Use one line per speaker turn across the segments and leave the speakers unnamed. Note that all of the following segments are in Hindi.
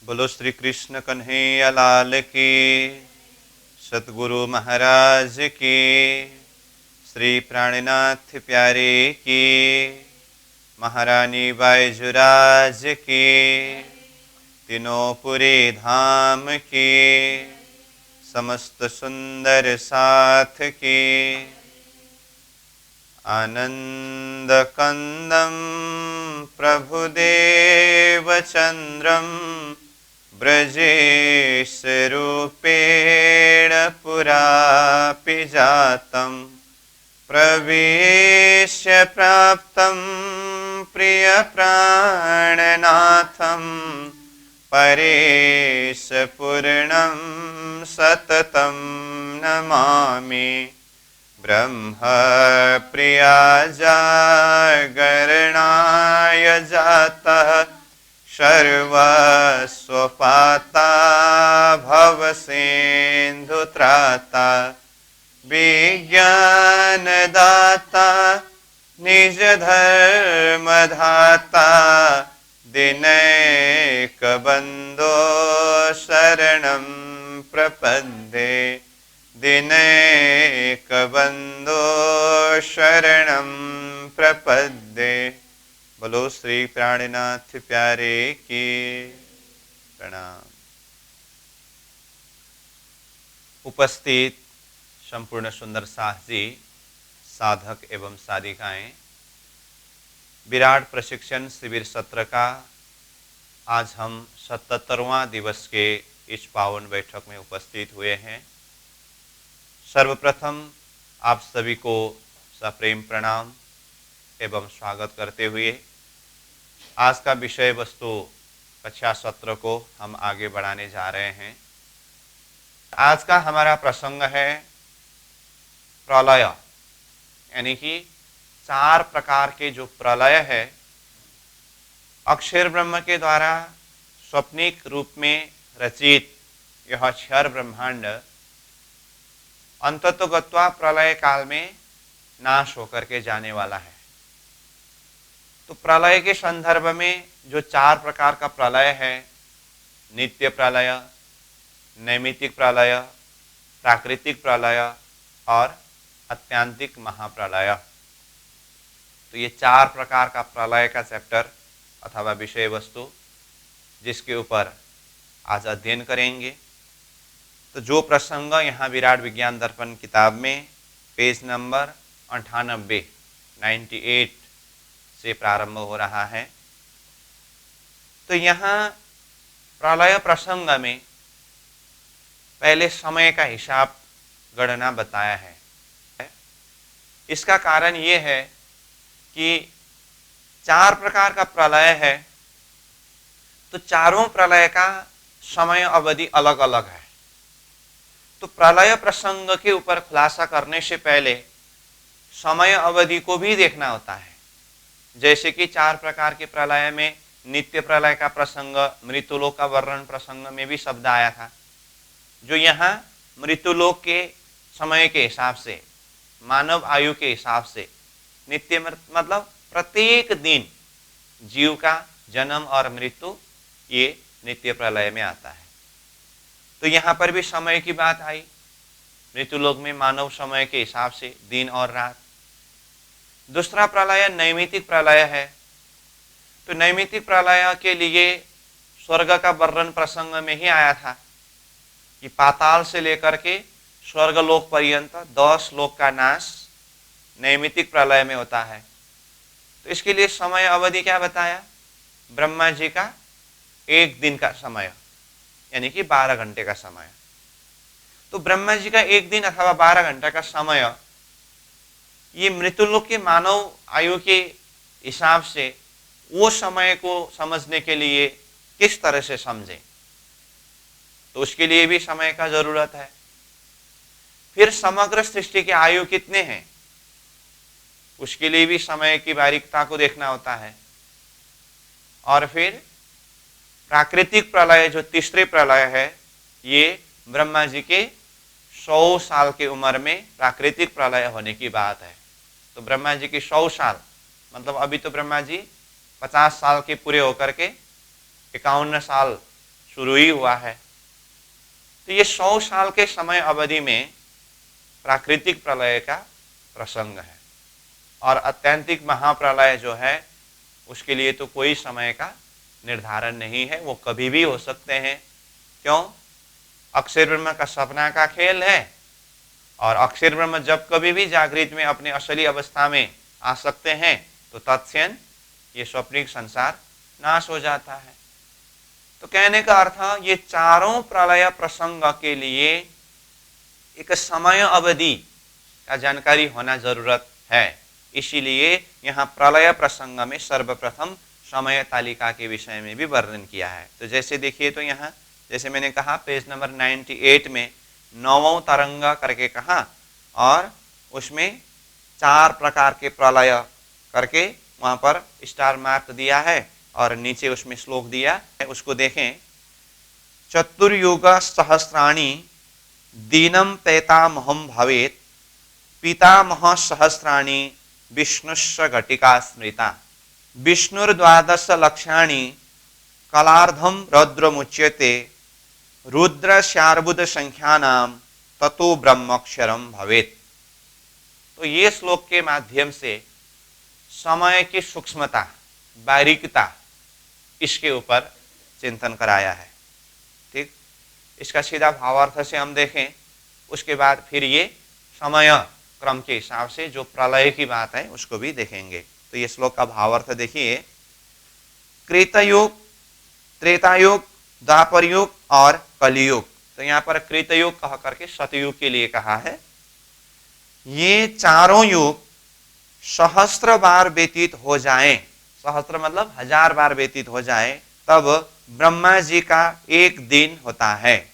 बोलो श्री कृष्ण कन्हैया लाल की, सतगुरु महाराज की, श्री प्राणनाथ प्यारे की, महारानी बाईजुराज की, तीनों पुरी धाम की, समस्त सुंदर साथ की। आनंद कंदम प्रभुदेव चंद्रम ब्रजेश रूपेण पुरापि जातं प्रवेश्य प्राप्तं प्रिय प्राणनाथं परेश पूर्णं सततं नमामि। ब्रह्म प्रिया जागरणाय जातः सर्वस्वपाता भवसिन्धुत्राता विज्ञानदाता निजधर्मधाता दिनैकबन्धो शरणं प्रपद्ये दिनैकबन्धो शरणं प्रपद्ये। बोलो श्री प्राणनाथ प्यारे की प्रणाम। उपस्थित संपूर्ण सुंदर साथ जी, साधक एवं साधिकाएं, विराट प्रशिक्षण शिविर सत्र का आज हम 77वां दिवस के इस पावन बैठक में उपस्थित हुए हैं। सर्वप्रथम आप सभी को सप्रेम प्रणाम एवं स्वागत करते हुए आज का विषय वस्तु कक्षा सत्र को हम आगे बढ़ाने जा रहे हैं। आज का हमारा प्रसंग है प्रलय, यानी कि 4 प्रकार के जो प्रलय है, अक्षर ब्रह्म के द्वारा स्वप्निक रूप में रचित यह क्षर ब्रह्मांड अंततोगत्वा प्रलय काल में नाश होकर के जाने वाला है। तो प्रलय के संदर्भ में जो 4 प्रकार का प्रलय है, नित्य प्रलय, नैमित्तिक प्रलय, प्राकृतिक प्रलय और आत्यंतिक महाप्रलय, तो ये 4 प्रकार का प्रलय का चैप्टर अथवा विषय वस्तु जिसके ऊपर आज अध्ययन करेंगे। तो जो प्रसंग यहाँ विराट विज्ञान दर्पण किताब में पेज नंबर 98 से प्रारंभ हो रहा है। तो यहाँ प्रलय प्रसंग में पहले समय का हिसाब गणना बताया है। इसका कारण ये है कि 4 प्रकार का प्रलय है, तो चारों प्रलय का समय अवधि अलग अलग है। तो प्रलय प्रसंग के ऊपर खुलासा करने से पहले समय अवधि को भी देखना होता है। जैसे कि 4 प्रकार के प्रलय में नित्य प्रलय का प्रसंग, मृत्युलोक का वर्णन प्रसंग में भी शब्द आया था, जो यहाँ मृत्युलोक के समय के हिसाब से, मानव आयु के हिसाब से नित्य मतलब प्रत्येक दिन जीव का जन्म और मृत्यु, ये नित्य प्रलय में आता है। तो यहाँ पर भी समय की बात आई। मृत्युलोक में मानव समय के हिसाब से दिन और रात। दूसरा प्रलय नैमित्तिक प्रलय है। तो नैमित्तिक प्रलय के लिए स्वर्ग का वर्णन प्रसंग में ही आया था कि पाताल से लेकर के स्वर्गलोक पर्यंत 10 लोक का नाश नैमित्तिक प्रलय में होता है। तो इसके लिए समय अवधि क्या बताया? ब्रह्मा जी का 1 दिन का समय, यानी कि 12 घंटे का समय। तो ब्रह्मा जी का 1 दिन अथवा 12 घंटे का समय, ये मृत्युलोक के मानव आयु के हिसाब से वो समय को समझने के लिए किस तरह से समझें, तो उसके लिए भी समय का जरूरत है। फिर समग्र सृष्टि के आयु कितने हैं, उसके लिए भी समय की बारीकता को देखना होता है। और फिर प्राकृतिक प्रलय जो तीसरे प्रलय है, ये ब्रह्मा जी के 100 साल की उम्र में प्राकृतिक प्रलय होने की बात है। तो ब्रह्मा जी की 100 साल मतलब अभी तो ब्रह्मा जी 50 साल के पूरे होकर के 51 साल शुरू ही हुआ है। तो ये 100 साल के समय अवधि में प्राकृतिक प्रलय का प्रसंग है, और अत्यंतिक महाप्रलय जो है उसके लिए तो कोई समय का निर्धारण नहीं है, वो कभी भी हो सकते हैं। क्यों? अक्षर ब्रह्म का सपना का खेल है, और अक्षर ब्रह्म जब कभी भी जागृत में अपने असली अवस्था में आ सकते हैं तो तत्क्षण ये स्वप्निक संसार नाश हो जाता है। तो कहने का अर्थ, ये चारों प्रलय प्रसंग के लिए एक समय अवधि का जानकारी होना जरूरत है। इसीलिए यहाँ प्रलय प्रसंग में सर्वप्रथम समय तालिका के विषय में भी वर्णन किया है। तो जैसे देखिए, तो यहाँ जैसे मैंने कहा पेज नंबर 98 में 9वां तरंग करके कहा, और उसमें 4 प्रकार के प्रलय करके वहां पर स्टार मार्क दिया है, और नीचे उसमें श्लोक दिया है, उसको देखें। चतुर्युग सहस्राणि दीनम पैतामहम भवेत, पितामह सहस्राणि विष्णुस्य घटिका स्मृता, विष्णुर्द्वादश लक्षाणि कलार्धम रौद्रमुच्यते, रुद्र शार्बुद संख्यानाम ततो ब्रह्मक्षरम भवेत। तो ये श्लोक के माध्यम से समय की सूक्ष्मता, बारीकता, इसके ऊपर चिंतन कराया है। ठीक, इसका सीधा भावार्थ से हम देखें, उसके बाद फिर ये समय क्रम के हिसाब से जो प्रलय की बात है उसको भी देखेंगे। तो ये श्लोक का भावार्थ देखिए। कृतयुग, त्रेतायुग, द्वापर युग और कलियुग। तो यहाँ पर कृतयुग कह करके सतयुग के लिए कहा है। ये चारों युग सहस्त्र बार व्यतीत हो जाएं, सहस्त्र मतलब 1000 बार व्यतीत हो जाए, तब ब्रह्मा जी का एक दिन होता है।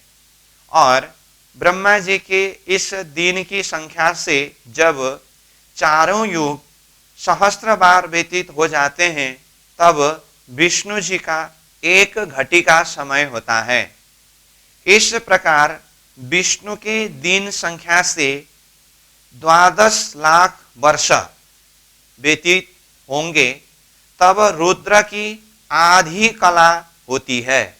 और ब्रह्मा जी के इस दिन की संख्या से जब चारों युग सहस्त्र बार व्यतीत हो जाते हैं, तब विष्णु जी का एक घटी का समय होता है। इस प्रकार विष्णु के दिन संख्या से 12 लाख वर्ष व्यतीत होंगे, तब रुद्र की आधी कला होती है।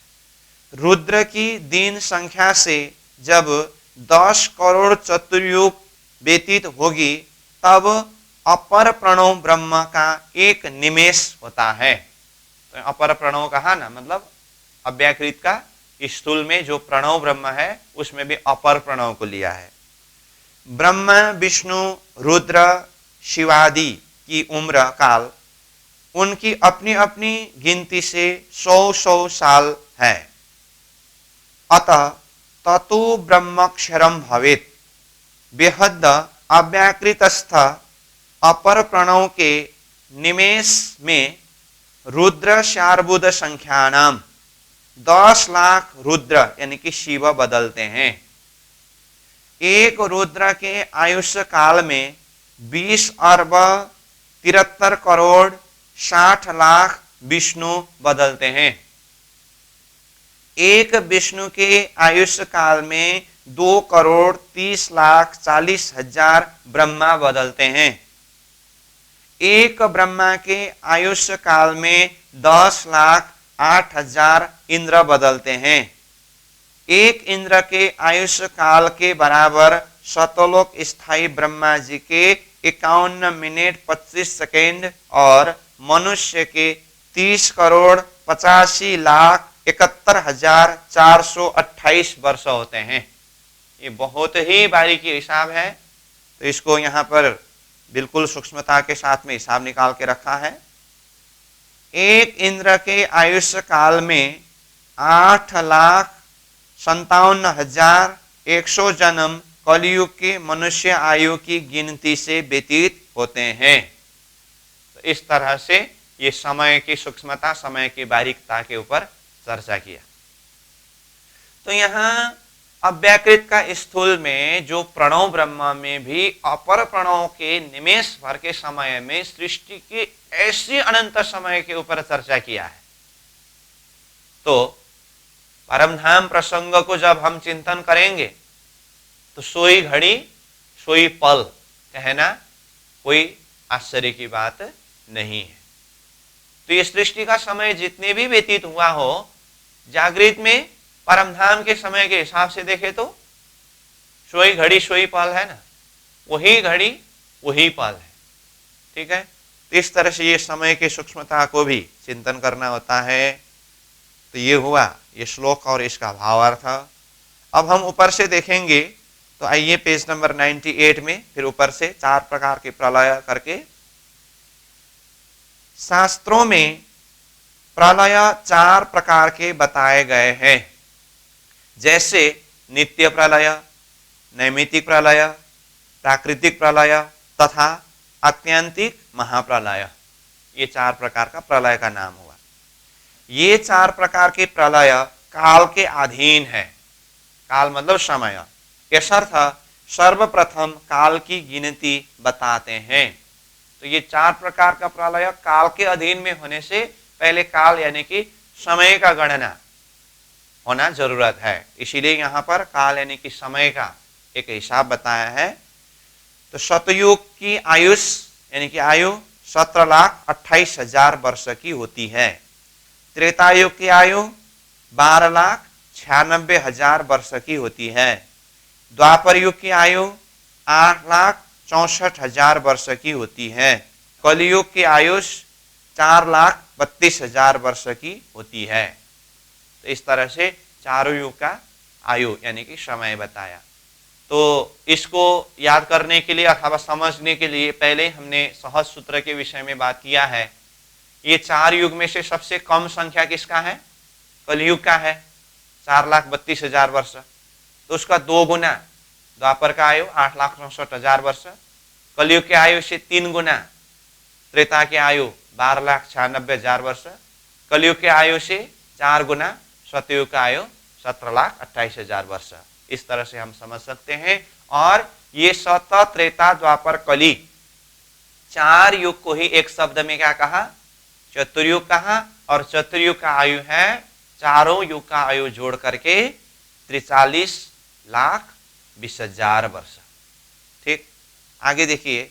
रुद्र की दिन संख्या से जब 10 करोड़ चतुर्युग व्यतीत होगी, तब अपर प्रणव ब्रह्म का एक निमेष होता है। तो अपर प्रणव कहा ना, मतलब अव्याकृत का स्थूल में जो प्रणव ब्रह्म है उसमें भी अपर प्रणव को लिया है। ब्रह्मा, विष्णु, रुद्र, शिवादि की उम्र काल उनकी अपनी अपनी गिनती से 100 साल है। अतः ततो ब्रह्मक्षरम भवेत, बेहद अव्याकृतस्थ अपर प्रणव के निमेष में रुद्र शार्बुद संख्यानाम 10 लाख रुद्र यानी कि शिव बदलते हैं। एक रुद्र के आयुष्य काल में 20 अरब 73 करोड़ 60 लाख विष्णु बदलते हैं। एक विष्णु के आयुष्य काल में 2 करोड़ 30 लाख 40 हजार ब्रह्मा बदलते हैं। एक ब्रह्मा के आयुष्य काल में 10 लाख 8 हजार इंद्र बदलते हैं। एक इंद्र के आयुष्य काल के बराबर सतलोक स्थायी ब्रह्मा जी के 51 मिनट 25 सेकेंड और मनुष्य के 30 करोड़ 85 लाख 71 हजार 428 वर्ष होते हैं। ये बहुत ही बारीकी हिसाब है, तो इसको यहाँ पर बिल्कुल सूक्ष्मता के साथ में हिसाब निकाल के रखा है। एक इंद्र के आयुष्य काल में 8,57,100 जन्म कलियुग के मनुष्य आयु की गिनती से व्यतीत होते हैं। तो इस तरह से ये समय की सूक्ष्मता, समय की बारीकता के ऊपर चर्चा किया। तो यहाँ अव्याकृत का स्थूल में जो प्रणव ब्रह्म में भी अपर प्रणव के निमेष भर के समय में सृष्टि की ऐसी अनंत समय के ऊपर चर्चा किया है। तो परमधाम प्रसंग को जब हम चिंतन करेंगे तो सोई घड़ी सोई पल कहना कोई आश्चर्य की बात नहीं है। तो ये सृष्टि का समय जितने भी व्यतीत हुआ हो, जागृत में परमधाम के समय के हिसाब से देखे तो सोई घड़ी सोई पल है ना, वही घड़ी वही पल है। ठीक है, तो इस तरह से ये समय की सूक्ष्मता को भी चिंतन करना होता है। तो ये हुआ ये श्लोक और इसका भावार्थ। अब हम ऊपर से देखेंगे, तो आइए पेज नंबर 98 में फिर ऊपर से 4 प्रकार के प्रलय करके। शास्त्रों में प्रलय 4 प्रकार के बताए गए हैं, जैसे नित्य प्रलय, नैमित्तिक प्रलय, प्राकृतिक प्रलय तथा आत्यंतिक महाप्रलय। ये 4 प्रकार का प्रलय का नाम हुआ। ये 4 प्रकार के प्रलय काल के अधीन है। काल मतलब समय। यशर्थ सर्वप्रथम काल की गिनती बताते हैं। तो ये 4 प्रकार का प्रलय काल के अधीन में होने से पहले काल यानी कि समय का गणना होना जरूरत है। इसीलिए यहाँ पर काल यानी कि समय का एक हिसाब बताया है। तो सतयुग की आयुष यानी कि आयु 17,28,000 वर्ष की होती है। त्रेतायुग की आयु 12,96,000 वर्ष की होती है। द्वापर युग की आयु 8,64,000 वर्ष की होती है। कलयुग की आयुष 4,32,000 वर्ष की होती है। तो इस तरह से चारों युग का आयु यानी कि समय बताया। तो इसको याद करने के लिए अथवा समझने के लिए पहले हमने सहज सूत्र के विषय में बात किया है। ये 4 युग में से सबसे कम संख्या किसका है? कलयुग का है, 4,32,000 वर्ष। तो उसका 2 गुना द्वापर का आयु 8,64,000 वर्ष, कलयुग के आयु से 3 गुना त्रेता के आयु 12,96,000 वर्ष, कलयुग के आयु से 4 गुना सतयुग का आयु 17,28,000 वर्ष। इस तरह से हम समझ सकते हैं। और ये सत, त्रेता, द्वापर, कली 4 युग को ही एक शब्द में क्या कहा? चतुर्युग कहा। और चतुर्युग का आयु है चारों युग का आयु जोड़ करके 43,20,000 वर्ष। ठीक, आगे देखिए,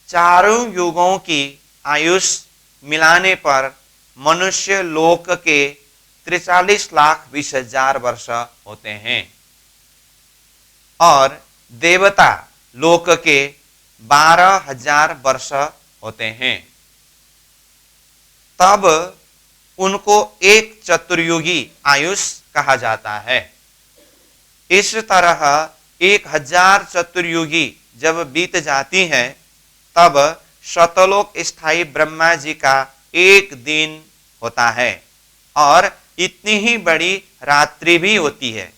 चारों युगों की आयुष मिलाने पर मनुष्य लोक के 43,20,000 वर्ष होते हैं और देवता लोक के 12,000 वर्ष होते हैं। तब उनको एक चतुर्युगी आयुष कहा जाता है। इस तरह 1,000 चतुर्युगी जब बीत जाती है तब शतलोक स्थायी ब्रह्मा जी का एक दिन होता है और इतनी ही बड़ी रात्रि भी होती है।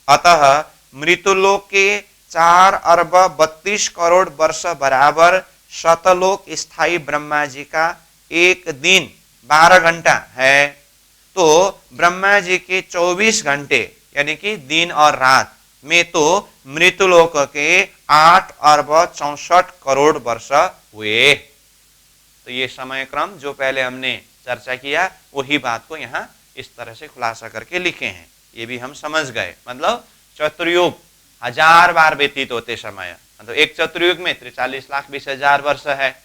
अतः मृत्युलोक के 4,32,00,00,000 वर्ष बराबर शतलोक स्थायी ब्रह्मा जी का एक दिन 12 घंटा है। तो ब्रह्मा जी के 24 घंटे यानी कि दिन और रात में तो मृत्युलोक के 8,64,00,00,000 वर्ष हुए। तो ये समय क्रम जो पहले हमने चर्चा किया वही बात को यहाँ इस तरह से खुलासा करके लिखे हैं। ये भी हम समझ गए। मतलब चतुर्युग 1000 बार व्यतीत होते समय, मतलब एक चतुर्युग में 43,20,000 वर्ष है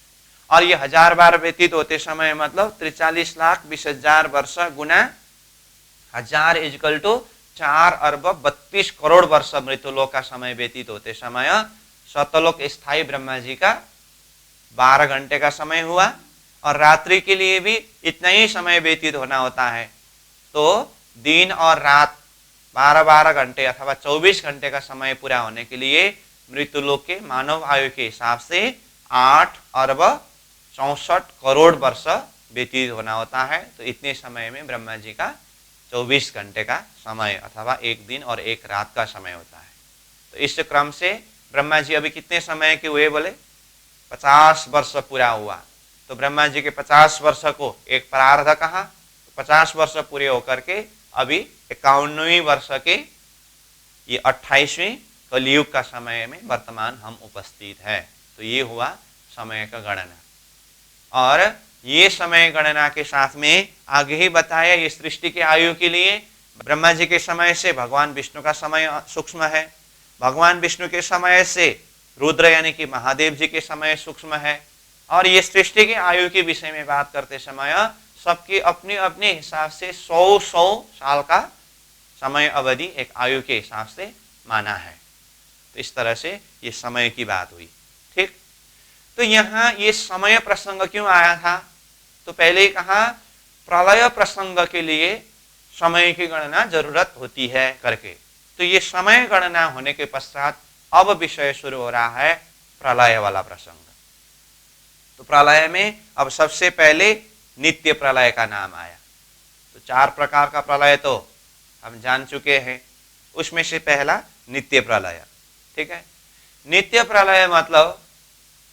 और ये 1000 बार व्यतीत होते समय मतलब 43,20,000 वर्ष गुना 1000 इजकल टू 4,32,00,00,000 वर्ष मृत्युलोक का समय व्यतीत होते समय शतलोक स्थायी ब्रह्मा जी का 12 घंटे का समय हुआ और रात्रि के लिए भी इतना ही समय व्यतीत होना होता है। तो दिन और रात 12-12 घंटे अथवा 24 घंटे का समय पूरा होने के लिए मृत्युलोक के मानव आयु के हिसाब से 8,64,00,00,000 वर्ष व्यतीत होना होता है। तो इतने समय में ब्रह्मा जी का 24 घंटे का समय अथवा एक दिन और एक रात का समय होता है। तो इस क्रम से ब्रह्मा जी अभी कितने समय के हुए? बोले 50 वर्ष पूरा हुआ। तो ब्रह्मा जी के 50 वर्ष को एक प्रारब्ध कहा। 50 वर्ष पूरे होकर के अभी 51वें वर्ष के ये 28वें कलयुग का समय में वर्तमान हम उपस्थित है। तो ये हुआ समय का गणना। और ये समय गणना के साथ में आगे ही बताया ये सृष्टि के आयु के लिए ब्रह्मा जी के समय से भगवान विष्णु का समय सूक्ष्म है, भगवान विष्णु के समय से रुद्र यानी कि महादेव जी के समय सूक्ष्म है। और ये सृष्टि के आयु के विषय में बात करते समय सबके अपने अपने हिसाब से 100 साल का समय अवधि एक आयु के हिसाब से माना है। तो इस तरह से ये समय की बात हुई। ठीक, तो यहाँ ये समय प्रसंग क्यों आया था? तो पहले ही कहा प्रलय प्रसंग के लिए समय की गणना जरूरत होती है करके। तो ये समय गणना होने के पश्चात अब विषय शुरू हो रहा है प्रलय वाला प्रसंग। तो प्रलय में अब सबसे पहले नित्य प्रलय का नाम आया। तो 4 प्रकार का प्रलय तो हम जान चुके हैं, उसमें से पहला नित्य प्रलय। ठीक है, नित्य प्रलय मतलब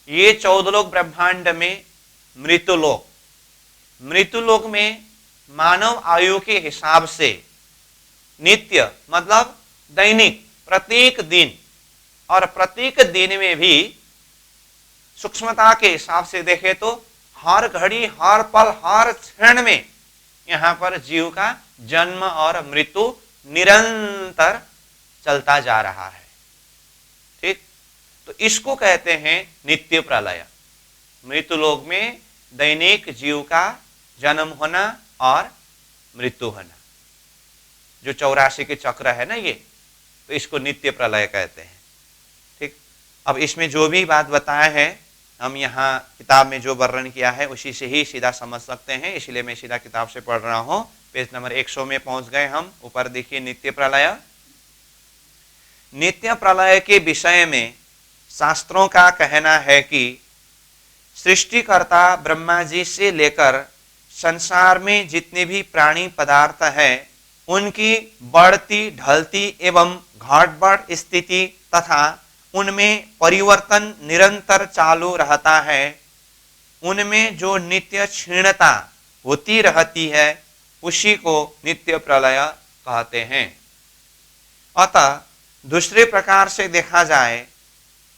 ये 14 लोक ब्रह्मांड में मृत्युलोक, मृत्युलोक में मानव आयु के हिसाब से नित्य मतलब दैनिक प्रत्येक दिन, और प्रत्येक दिन में भी सूक्ष्मता के हिसाब से देखें तो हर घड़ी हर पल हर क्षण में यहाँ पर जीव का जन्म और मृत्यु निरंतर चलता जा रहा है। ठीक, तो इसको कहते हैं नित्य प्रलय। मृत्युलोक में दैनिक जीव का जन्म होना और मृत्यु होना, जो 84 के चक्र है ना ये, तो इसको नित्य प्रलय कहते हैं। ठीक, अब इसमें जो भी बात बताया है हम यहाँ किताब में जो वर्णन किया है उसी से ही सीधा समझ सकते हैं, इसलिए मैं सीधा किताब से पढ़ रहा हूँ। पेज नंबर 100 में पहुंच गए हम। ऊपर देखिए नित्य प्रलय। नित्य प्रलय के विषय में शास्त्रों का कहना है कि सृष्टिकर्ता ब्रह्मा जी से लेकर संसार में जितने भी प्राणी पदार्थ हैं उनकी बढ़ती ढलती एवं घटबढ़ स्थिति तथा उनमें परिवर्तन निरंतर चालू रहता है, उनमें जो नित्य क्षीणता होती रहती है उसी को नित्य प्रलय कहते हैं। अतः दूसरे प्रकार से देखा जाए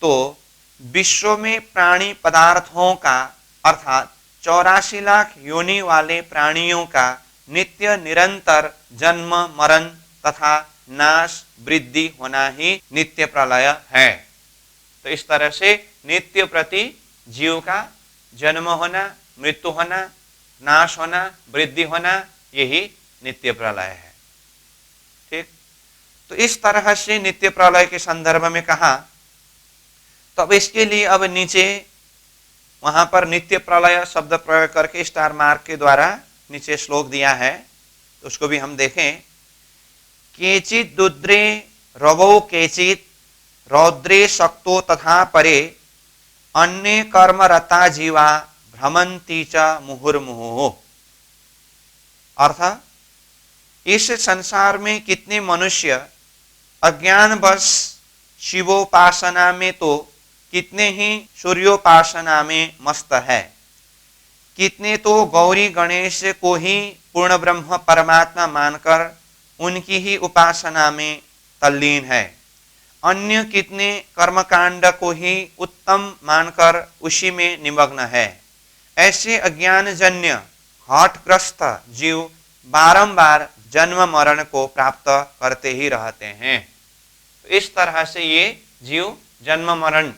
तो विश्व में प्राणी पदार्थों का अर्थात 84 लाख योनि वाले प्राणियों का नित्य निरंतर जन्म मरण तथा नाश वृद्धि होना ही नित्य प्रलय है। तो इस तरह से नित्य प्रति जीव का जन्म होना, मृत्यु होना, नाश होना, वृद्धि होना, यही नित्य प्रलय है। ठीक, तो इस तरह से नित्य प्रलय के संदर्भ में कहा। तो अब इसके लिए अब नीचे वहां पर नित्य प्रलय शब्द प्रयोग करके स्टार मार्क के द्वारा नीचे श्लोक दिया है, तो उसको भी हम देखें। केचित दुद्रे रवो केचित रौद्रे शक्तो तथा परे अन्य कर्मरता जीवा भ्रमंती च मुहुर्मुहुः। अर्थात इस संसार में कितने मनुष्य अज्ञानवश शिवोपासना में तो कितने ही सूर्योपासना में मस्त है, कितने तो गौरी गणेश को ही पूर्ण ब्रह्म परमात्मा मानकर उनकी ही उपासना में तल्लीन है, अन्य कितने कर्मकांड को ही उत्तम मानकर उसी में निमग्न है। ऐसे अज्ञानजन्य हठग्रस्त जीव बारंबार जन्म मरण को प्राप्त करते ही रहते हैं। तो इस तरह से ये जीव जन्म मरण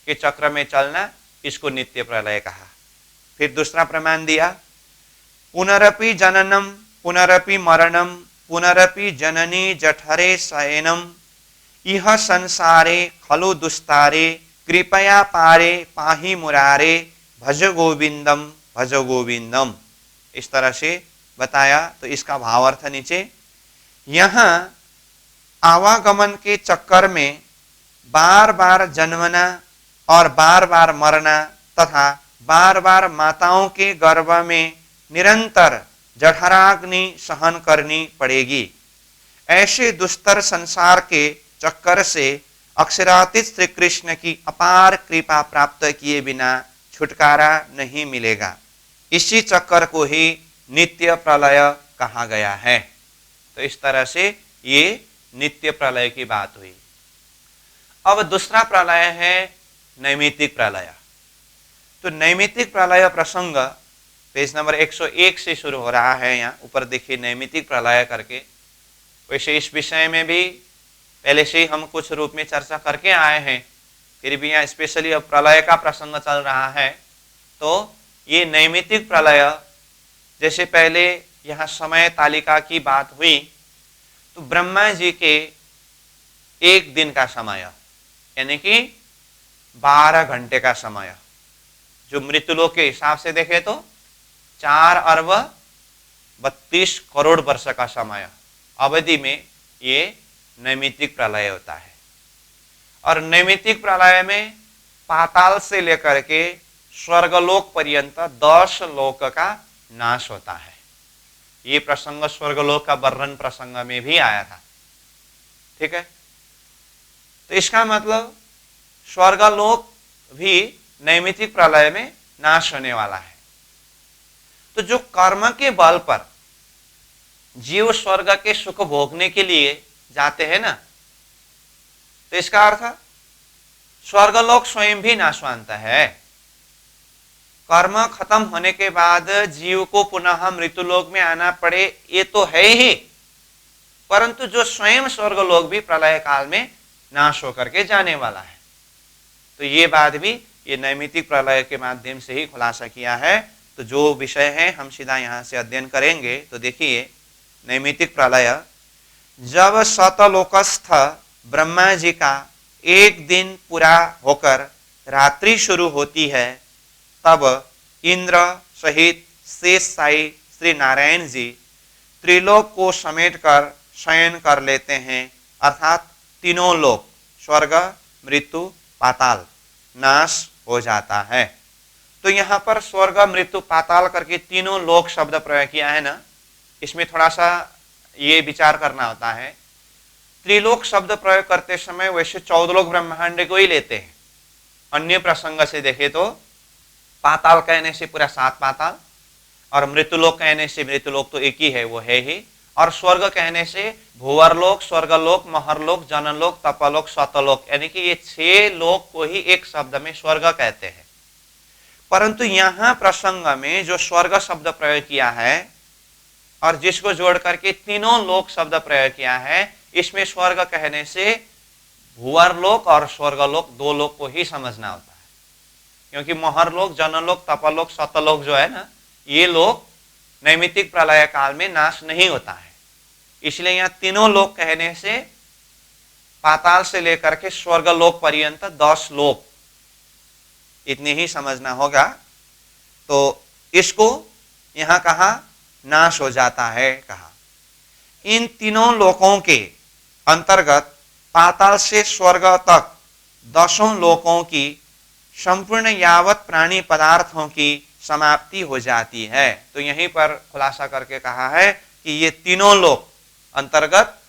के चक्र में चलना, इसको नित्य प्रलय कहा। फिर दूसरा प्रमाण दिया, पुनरपि जननम पुनरपि मरणम पुनरपि जननी जठरे शयनम इह संसारे खलु दुस्तारे कृपया पारे पाहि मुरारे भज गोविंदम भज गोविंदम। इस तरह से बताया। तो इसका भावार्थ नीचे, यहाँ आवागमन के चक्कर में बार बार जन्मना और बार बार मरना तथा बार बार माताओं के गर्भ में निरंतर जठराग्नि सहन करनी पड़ेगी। ऐसे दुस्तर संसार के चक्कर से अक्षरातीत श्री कृष्ण की अपार कृपा प्राप्त किए बिना छुटकारा नहीं मिलेगा। इसी चक्कर को ही नित्य प्रलय कहा गया है। तो इस तरह से ये नित्य प्रलय की बात हुई। अब दूसरा प्रलय है नैमित्तिक प्रलय। तो नैमित्तिक प्रलय प्रसंग पेज नंबर 101 से शुरू हो रहा है। यहाँ ऊपर देखिए नैमित्तिक प्रलय करके। वैसे इस विषय में भी पहले से ही हम कुछ रूप में चर्चा करके आए हैं, फिर भी यहाँ स्पेशली अब प्रलय का प्रसंग चल रहा है। तो ये नैमित्तिक प्रलय, जैसे पहले यहाँ समय तालिका की बात हुई, तो ब्रह्मा जी के एक दिन का समय यानी कि 12 घंटे का समय, जो मृत्युलोक के हिसाब से देखें तो 4 अरब 32 करोड़ वर्ष का समय अवधि में ये नैमित्तिक प्रलय होता है। और नैमित्तिक प्रलय में पाताल से लेकर के स्वर्गलोक पर्यंत 10 लोक का नाश होता है। ये प्रसंग स्वर्गलोक का वर्णन प्रसंग में भी आया था। ठीक है, तो इसका मतलब स्वर्गलोक भी नैमित्तिक प्रलय में नाश होने वाला है। तो जो कर्म के बल पर जीव स्वर्ग के सुख भोगने के लिए जाते हैं ना, तो इसका अर्थ स्वर्गलोक स्वयं भी नाशवांत है। कर्म खत्म होने के बाद जीव को पुनः मृत्युलोक में आना पड़े ये तो है ही, परंतु जो स्वयं स्वर्गलोक भी प्रलय काल में नाश होकर के जाने वाला है। तो ये बात भी ये नैमित्तिक प्रलय के माध्यम से ही खुलासा किया है। तो जो विषय है हम सीधा यहां से अध्ययन करेंगे। तो देखिए, नैमित्तिक प्रलय, जब सतलोकस्थ ब्रह्मा जी का एक दिन पूरा होकर रात्रि शुरू होती है, तब इंद्र सहित शेष साई श्री नारायण जी त्रिलोक को समेटकर शयन कर लेते हैं, अर्थात तीनों लोक स्वर्ग मृत्यु पाताल नाश हो जाता है। तो यहाँ पर स्वर्ग मृत्यु पाताल करके तीनों लोक शब्द प्रयोग किया है ना, इसमें थोड़ा सा ये विचार करना होता है। त्रिलोक शब्द प्रयोग करते समय वैसे 14 लोक ब्रह्मांड को ही लेते हैं। अन्य प्रसंग से देखे तो पाताल कहने से पूरा 7 पाताल, और मृत्युलोक कहने से मृत्युलोक तो एक ही है, वो है ही, और स्वर्ग कहने से भूवरलोक स्वर्गलोक महरलोक जनलोक तपलोक सतलोक, यानी कि ये 6 लोक को ही एक शब्द में स्वर्ग कहते हैं। परंतु यहां प्रसंग में जो स्वर्ग शब्द प्रयोग किया है और जिसको जोड़ करके तीनों लोक शब्द प्रयोग किया है, इसमें स्वर्ग कहने से भूवरलोक और स्वर्गलोक 2 लोक को ही समझना होता है, क्योंकि महरलोक जनलोक तपलोक सतलोक जो है ना, ये लोक नैमित्तिक प्रलय काल में नाश नहीं होता है। इसलिए यहाँ तीनों लोक कहने से पाताल से लेकर के स्वर्गलोक पर्यंत 10 लोक इतने ही समझना होगा। तो इसको यहां कहा नाश हो जाता है कहा। इन तीनों लोकों के अंतर्गत पाताल से स्वर्ग तक 10 लोकों की संपूर्ण यावत प्राणी पदार्थों की समाप्ति हो जाती है। तो यहीं पर खुलासा करके कहा है कि ये तीनों लोक अंतर्गत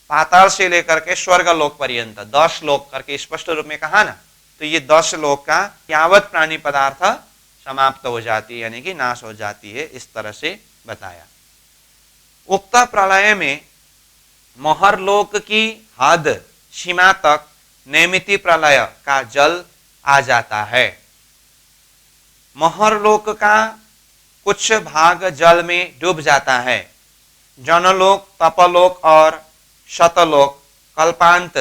पाताल से लेकर के स्वर्ग लोक पर्यंत 10 लोक करके स्पष्ट रूप में कहा ना, तो ये 10 लोक का यावत प्राणी पदार्थ समाप्त हो जाती है, यानी कि नाश हो जाती है, इस तरह से बताया। उक्त प्रलय में महरलोक की हद सीमा तक नैमित्तिक प्रलय का जल आ जाता है। महरलोक का कुछ भाग जल में डूब जाता है। जनलोक तपलोक और शतलोक कल्पांत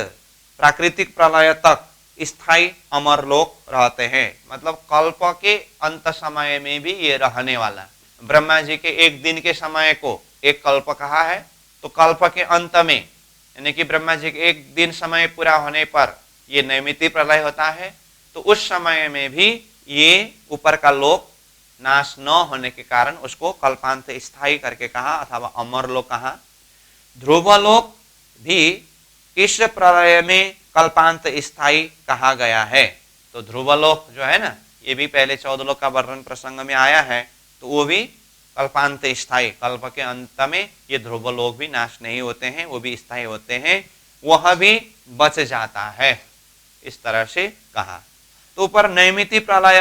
प्राकृतिक प्रलय तक स्थायी अमरलोक रहते हैं। मतलब कल्प के अंत समय में भी ये रहने वाला। ब्रह्मा जी के एक दिन के समय को एक कल्प कहा है, तो कल्प के अंत में यानी कि ब्रह्मा जी के एक दिन समय पूरा होने पर ये नैमित्तिक प्रलय होता है। तो उस समय में भी ये ऊपर का लोक नाश न होने के कारण उसको कल्पांत स्थायी करके कहा अथवा अमर लोक कहा। ध्रुवलोक भी इस प्रलय में कल्पांत स्थायी कहा गया है। तो ध्रुवलोक जो है ना, ये भी पहले 14 लोक का वर्णन प्रसंग में आया है, तो वो भी कल्पांत स्थायी, कल्प के अंत में ये ध्रुवलोक भी नाश नहीं होते हैं, वो भी स्थायी होते हैं, वह भी बच जाता है, इस तरह से कहा। तो ऊपर नैमित्तिक प्रलय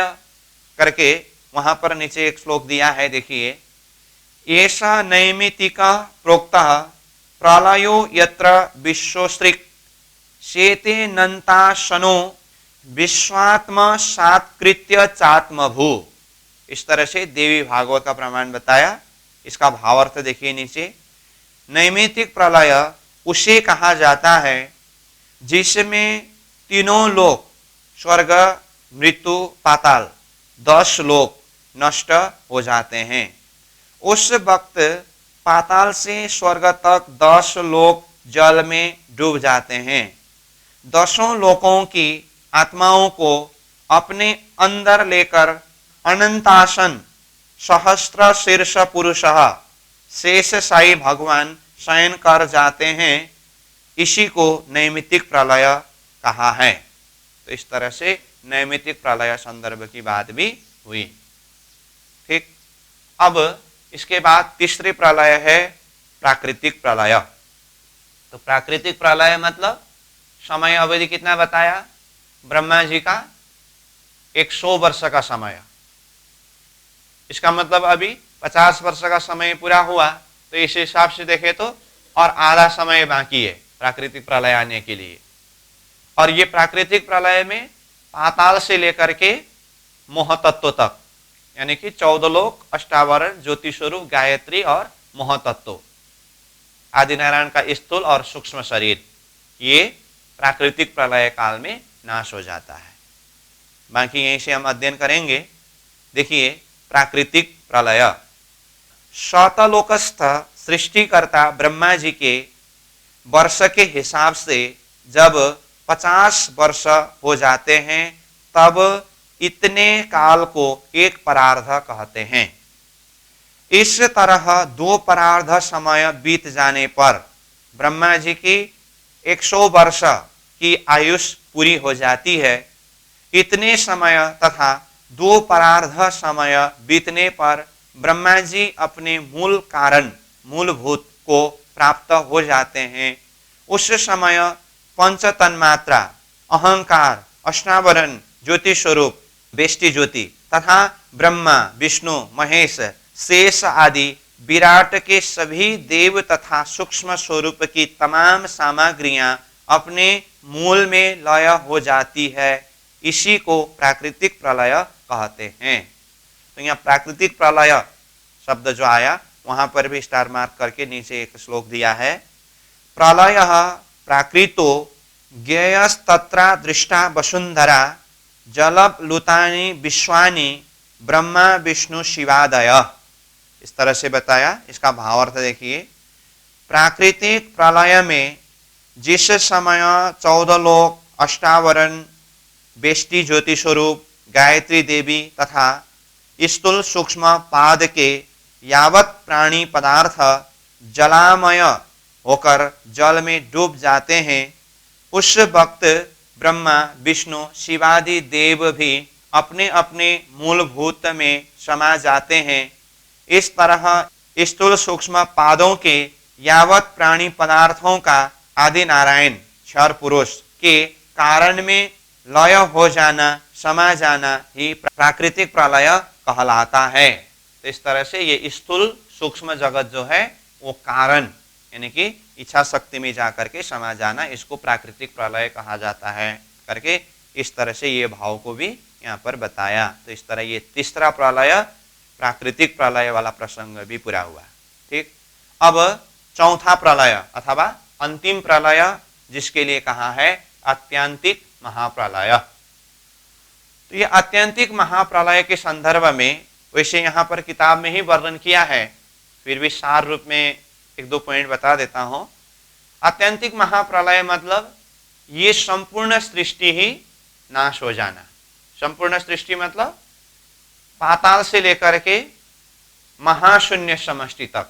करके वहां पर नीचे एक श्लोक दिया है, देखिए, ऐसा नैमित्तिक प्रोक्तः प्रलयो यत्र विश्वसृक् शेते नन्ताशनो विश्वात्म सात्कृत्य चात्मभू। इस तरह से देवी भागवत का प्रमाण बताया। इसका भावार्थ देखिए नीचे। नैमित्तिक प्रलय उसे कहा जाता है जिसमें तीनों लोक स्वर्ग मृत्यु पाताल 10 लोक नष्ट हो जाते हैं। उस वक्त पाताल से स्वर्ग तक 10 लोक जल में डूब जाते हैं। दसों लोकों की आत्माओं को अपने अंदर लेकर अनंतासन सहस्त्र शीर्ष पुरुषः शेष साई भगवान शयन कर जाते हैं। इसी को नैमित्तिक प्रलय कहा है। तो इस तरह से नैमित्तिक प्रलय संदर्भ की बात भी हुई। ठीक, अब इसके बाद तीसरी प्रलय है प्राकृतिक प्रलय। तो प्राकृतिक प्रलय मतलब समय अवधि कितना बताया? ब्रह्मा जी का 100 वर्ष का समय। इसका मतलब अभी 50 वर्ष का समय पूरा हुआ, तो इस हिसाब से देखें तो और आधा समय बाकी है प्राकृतिक प्रलय आने के लिए। और ये प्राकृतिक प्रलय में पाताल से लेकर के मोह तत्व तक, यानी कि 14 लोक, अष्टावरण, ज्योति स्वरूप, गायत्री और मोह तत्व, आदिनारायण का स्थूल और सूक्ष्म शरीर, ये प्राकृतिक प्रलय काल में नाश हो जाता है। बाकी यहीं से हम अध्ययन करेंगे। देखिए, प्राकृतिक प्रलय शतलोकस्थ सृष्टिकर्ता ब्रह्मा जी के वर्ष के हिसाब से जब 50 वर्ष हो जाते हैं, तब इतने काल को एक परार्ध कहते हैं। इस तरह 2 परार्ध समय बीत जाने पर ब्रह्मा जी की 100 वर्ष की आयुष पूरी हो जाती है। इतने समय तथा 2 परार्ध समय बीतने पर ब्रह्मा जी अपने मूल कारण, मूलभूत को प्राप्त हो जाते हैं। उस समय पंच तन्मात्रा, अहंकार, अष्टावरण, ज्योति स्वरूप, वेष्टि ज्योति तथा ब्रह्मा, विष्णु, महेश, शेष आदि विराट के सभी देव तथा सूक्ष्म स्वरूप की तमाम सामग्रियां अपने मूल में लय हो जाती है। इसी को प्राकृतिक प्रलय कहते हैं। तो यहाँ प्राकृतिक प्रलय शब्द जो आया, वहां पर भी स्टार मार्क करके नीचे एक श्लोक दिया है। प्रलय प्राकृतो ज्ञेयस्तत्रा दृष्टा वसुंधरा जलप्लुतानि विश्वानि ब्रह्मा विष्णु शिवादय। इस तरह से बताया। इसका भावार्थ देखिए। प्राकृतिक प्रलय में जिस समय 14 लोक, अष्टावरण, वेष्टि ज्योति स्वरूप, गायत्री देवी तथा स्थूल सूक्ष्म पाद के यावत प्राणी पदार्थ जलामय होकर जल में डूब जाते हैं, उस वक्त ब्रह्मा, विष्णु, शिवादि देव भी अपने अपने मूलभूत में समा जाते हैं। इस तरह स्थूल सूक्ष्म पादों के यावत प्राणी पदार्थों का आदि नारायण क्षर पुरुष के कारण में लय हो जाना, समा जाना ही प्राकृतिक प्रलय कहलाता है। तो इस तरह से ये स्थूल सूक्ष्म जगत जो है वो कारण, यानी कि इच्छा शक्ति में जाकर के समा जाना, इसको प्राकृतिक प्रलय कहा जाता है करके इस तरह से ये भाव को भी यहाँ पर बताया। तो इस तरह ये तीसरा प्रलय, प्राकृतिक प्रलय वाला प्रसंग भी पूरा हुआ। ठीक, अब चौथा प्रलय अथवा अंतिम प्रलय, जिसके लिए कहा है आत्यंतिक महाप्रलय। तो ये आत्यंतिक महाप्रलय के संदर्भ में वैसे यहाँ पर किताब में ही वर्णन किया है, फिर भी सार रूप में 1-2 पॉइंट बता देता हूं। आत्यंतिक महाप्रलय मतलब ये संपूर्ण सृष्टि ही नाश हो जाना। संपूर्ण सृष्टि मतलब पाताल से लेकर के महाशून्य समष्टि तक,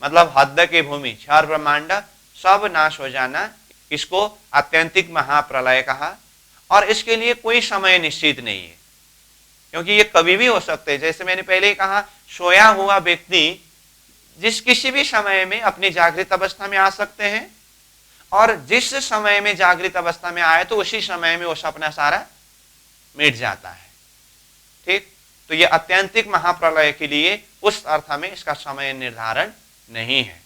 मतलब हद की भूमि, क्षर ब्रह्मांड सब नाश हो जाना, इसको आत्यंतिक महाप्रलय कहा। और इसके लिए कोई समय निश्चित नहीं है, क्योंकि ये कभी भी हो सकते हैं। जैसे मैंने पहले ही कहा, सोया हुआ व्यक्ति जिस किसी भी समय में अपनी जागृत अवस्था में आ सकते हैं, और जिस समय में जागृत अवस्था में आए तो उसी समय में वो सपना सारा मिट जाता है। ठीक, तो ये आत्यंतिक महाप्रलय के लिए उस अर्थ में इसका समय निर्धारण नहीं है।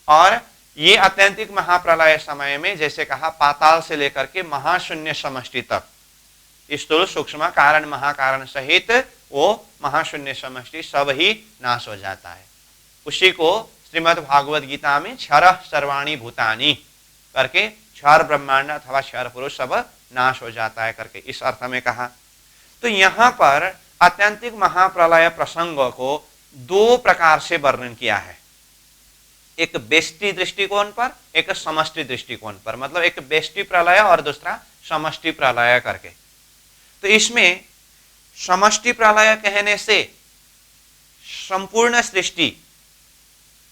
और ये आत्यंतिक महाप्रलय समय में जैसे कहा पाताल से लेकर के महाशून्य समष्टि तक, स्थूल सूक्ष्म कारण महाकारण सहित वो महाशून्य समष्टि सब ही नाश हो जाता है। उसी को श्रीमद् भागवत गीता में क्षर सर्वाणि भूतानि करके क्षर ब्रह्मांड अथवा क्षर पुरुष सब नाश हो जाता है करके इस अर्थ में कहा। तो यहाँ पर आत्यंतिक महाप्रलय प्रसंग को 2 प्रकार से वर्णन किया है। एक व्यष्टि दृष्टिकोण पर, एक समष्टि दृष्टिकोण पर, मतलब एक व्यष्टि प्रलय और दूसरा समष्टि प्रलय करके। तो इसमें समष्टि प्रलय कहने से संपूर्ण सृष्टि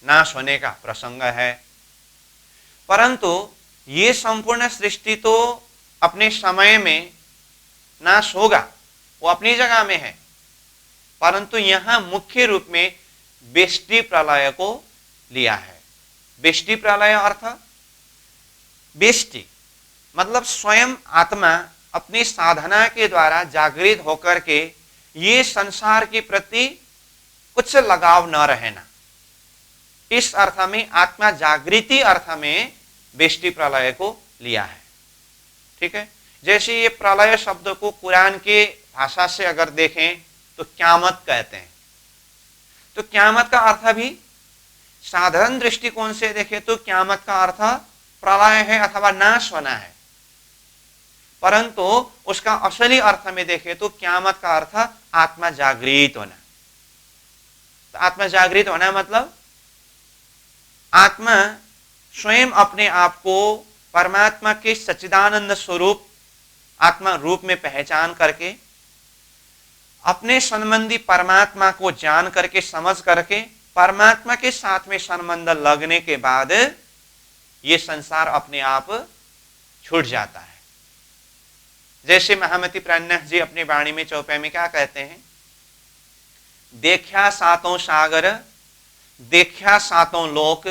नाश होने का प्रसंग है, परंतु ये संपूर्ण सृष्टि तो अपने समय में नाश होगा, वो अपनी जगह में है, परंतु यहां मुख्य रूप में व्यष्टि प्रलय को लिया है। व्यष्टि प्रलय अर्थ, व्यष्टि मतलब स्वयं आत्मा अपनी साधना के द्वारा जागृत होकर के ये संसार के प्रति कुछ लगाव न रहना, इस अर्थ में आत्मा जागृति अर्थ में व्यष्टि प्रलय को लिया है। ठीक है, जैसे ये प्रलय शब्द को कुरान के भाषा से अगर देखें तो क्यामत कहते हैं। तो क्यामत का अर्थ भी साधारण दृष्टिकोण से देखें तो क्यामत का अर्थ प्रलय है अथवा नाश होना है, परंतु उसका असली अर्थ में देखें तो क्यामत का अर्थ आत्मा जागृत होना। तो आत्मा जागृत होना मतलब आत्मा स्वयं अपने आप को परमात्मा के सच्चिदानंद स्वरूप आत्मा रूप में पहचान करके अपने संबंधी परमात्मा को जान करके समझ करके परमात्मा के साथ में संबंध लगने के बाद ये संसार अपने आप छूट जाता है। जैसे महामती प्राणनाथ जी अपनी वाणी में चौपाई में क्या कहते हैं, देखा सातों सागर देखा सातों लोक,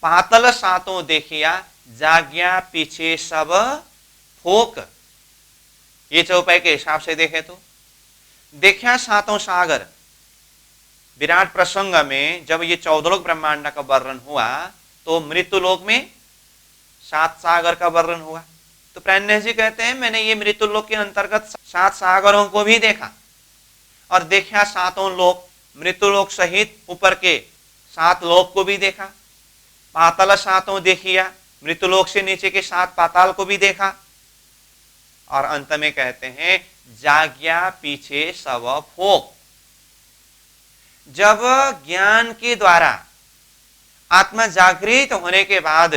पातल सातों देखिया, जाग्या पीछे सब फोक। ये चौपाई के हिसाब से देखें तो देखा सातों सागर, विराट प्रसंग में जब ये 14 लोक ब्रह्मांड का वर्णन हुआ तो मृत्यु लोक में 7 सागर का वर्णन हुआ। तो प्राणनाथ जी कहते हैं मैंने ये मृत्यु लोक के अंतर्गत 7 सागरों को भी देखा और देखा सातों लोक, मृत्यु लोक सहित ऊपर के 7 लोक को भी देखा, पाताल सातों देखिया, मृत्यु लोक से नीचे के 7 पाताल को भी देखा, और अंत में कहते हैं जाग्या पीछे सब फोक। जब ज्ञान के द्वारा आत्मा जागृत होने के बाद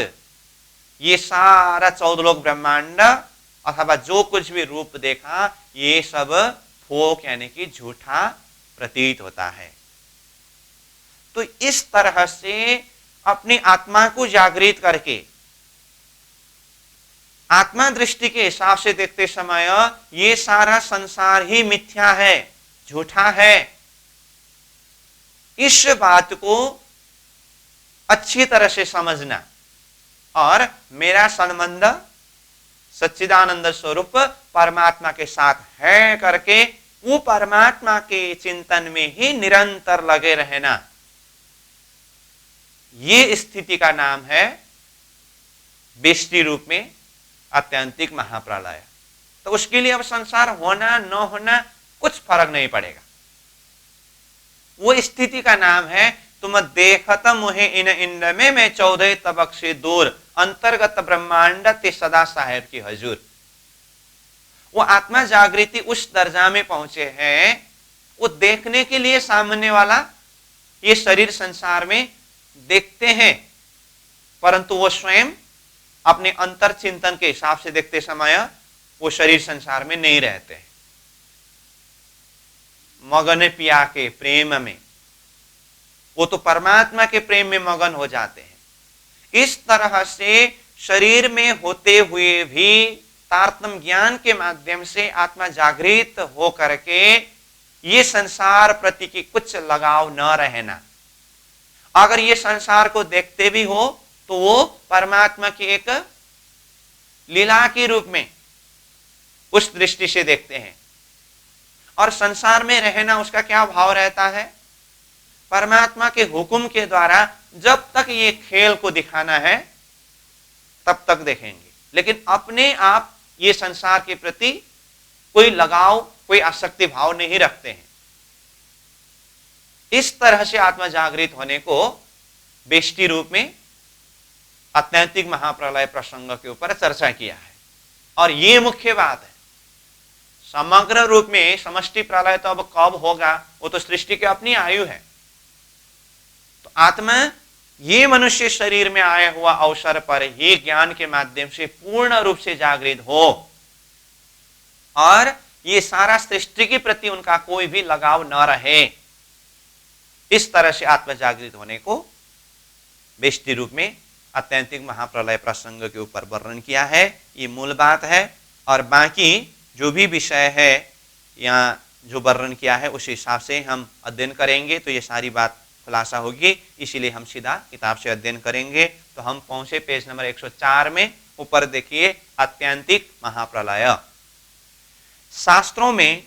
ये सारा 14 लोक ब्रह्मांड अथवा जो कुछ भी रूप देखा ये सब फोक यानी कि झूठा प्रतीत होता है। तो इस तरह से अपनी आत्मा को जागृत करके आत्मा दृष्टि के हिसाब से देखते समय ये सारा संसार ही मिथ्या है, झूठा है, इस बात को अच्छी तरह से समझना और मेरा संबंध सच्चिदानंद स्वरूप परमात्मा के साथ है करके वो परमात्मा के चिंतन में ही निरंतर लगे रहना, ये स्थिति का नाम है व्यष्टि रूप में आत्यंतिक महाप्रलय। तो उसके लिए अब संसार होना न होना कुछ फर्क नहीं पड़ेगा, वो स्थिति का नाम है तुम देखत मुहे इन इंड में मैं 14 तबक से दूर, अंतर्गत ब्रह्मांड ते सदा साहेब की हजूर। वो आत्मा जागृति उस दर्जा में पहुंचे हैं, वो देखने के लिए सामने वाला ये शरीर संसार में देखते हैं, परंतु वो स्वयं अपने अंतर चिंतन के हिसाब से देखते समय वो शरीर संसार में नहीं रहते हैं। मगन पिया के प्रेम में, वो तो परमात्मा के प्रेम में मगन हो जाते हैं। इस तरह से शरीर में होते हुए भी तारतम्य ज्ञान के माध्यम से आत्मा जागृत हो करके ये संसार प्रति की कुछ लगाव न रहना। अगर ये संसार को देखते भी हो तो वो परमात्मा की एक लीला के रूप में उस दृष्टि से देखते हैं। और संसार में रहना उसका क्या भाव रहता है, परमात्मा के हुक्म के द्वारा जब तक ये खेल को दिखाना है तब तक देखेंगे, लेकिन अपने आप ये संसार के प्रति कोई लगाव, कोई आसक्ति भाव नहीं रखते हैं। इस तरह से आत्मा जागृत होने को व्यष्टि रूप में आत्यंतिक महाप्रलय प्रसंग के ऊपर चर्चा किया है। और ये मुख्य बात है, समग्र रूप में समष्टि प्रलय तो अब कब होगा, वो तो सृष्टि की अपनी आयु है। तो आत्मा ये मनुष्य शरीर में आया हुआ अवसर पर ही ज्ञान के माध्यम से पूर्ण रूप से जागृत हो और ये सारा सृष्टि के प्रति उनका कोई भी लगाव न रहे। इस तरह से आत्म जागृत होने को बेष्टि रूप में आत्यंतिक महाप्रलय प्रसंग के ऊपर वर्णन किया है। ये मूल बात है और बाकी जो भी विषय है यहाँ जो वर्णन किया है उस हिसाब से हम अध्ययन करेंगे तो ये सारी बात खुलासा होगी। इसीलिए हम सीधा किताब से अध्ययन करेंगे। तो हम पहुंचे पेज नंबर 104 में। ऊपर देखिए आत्यंतिक महाप्रलय। शास्त्रों में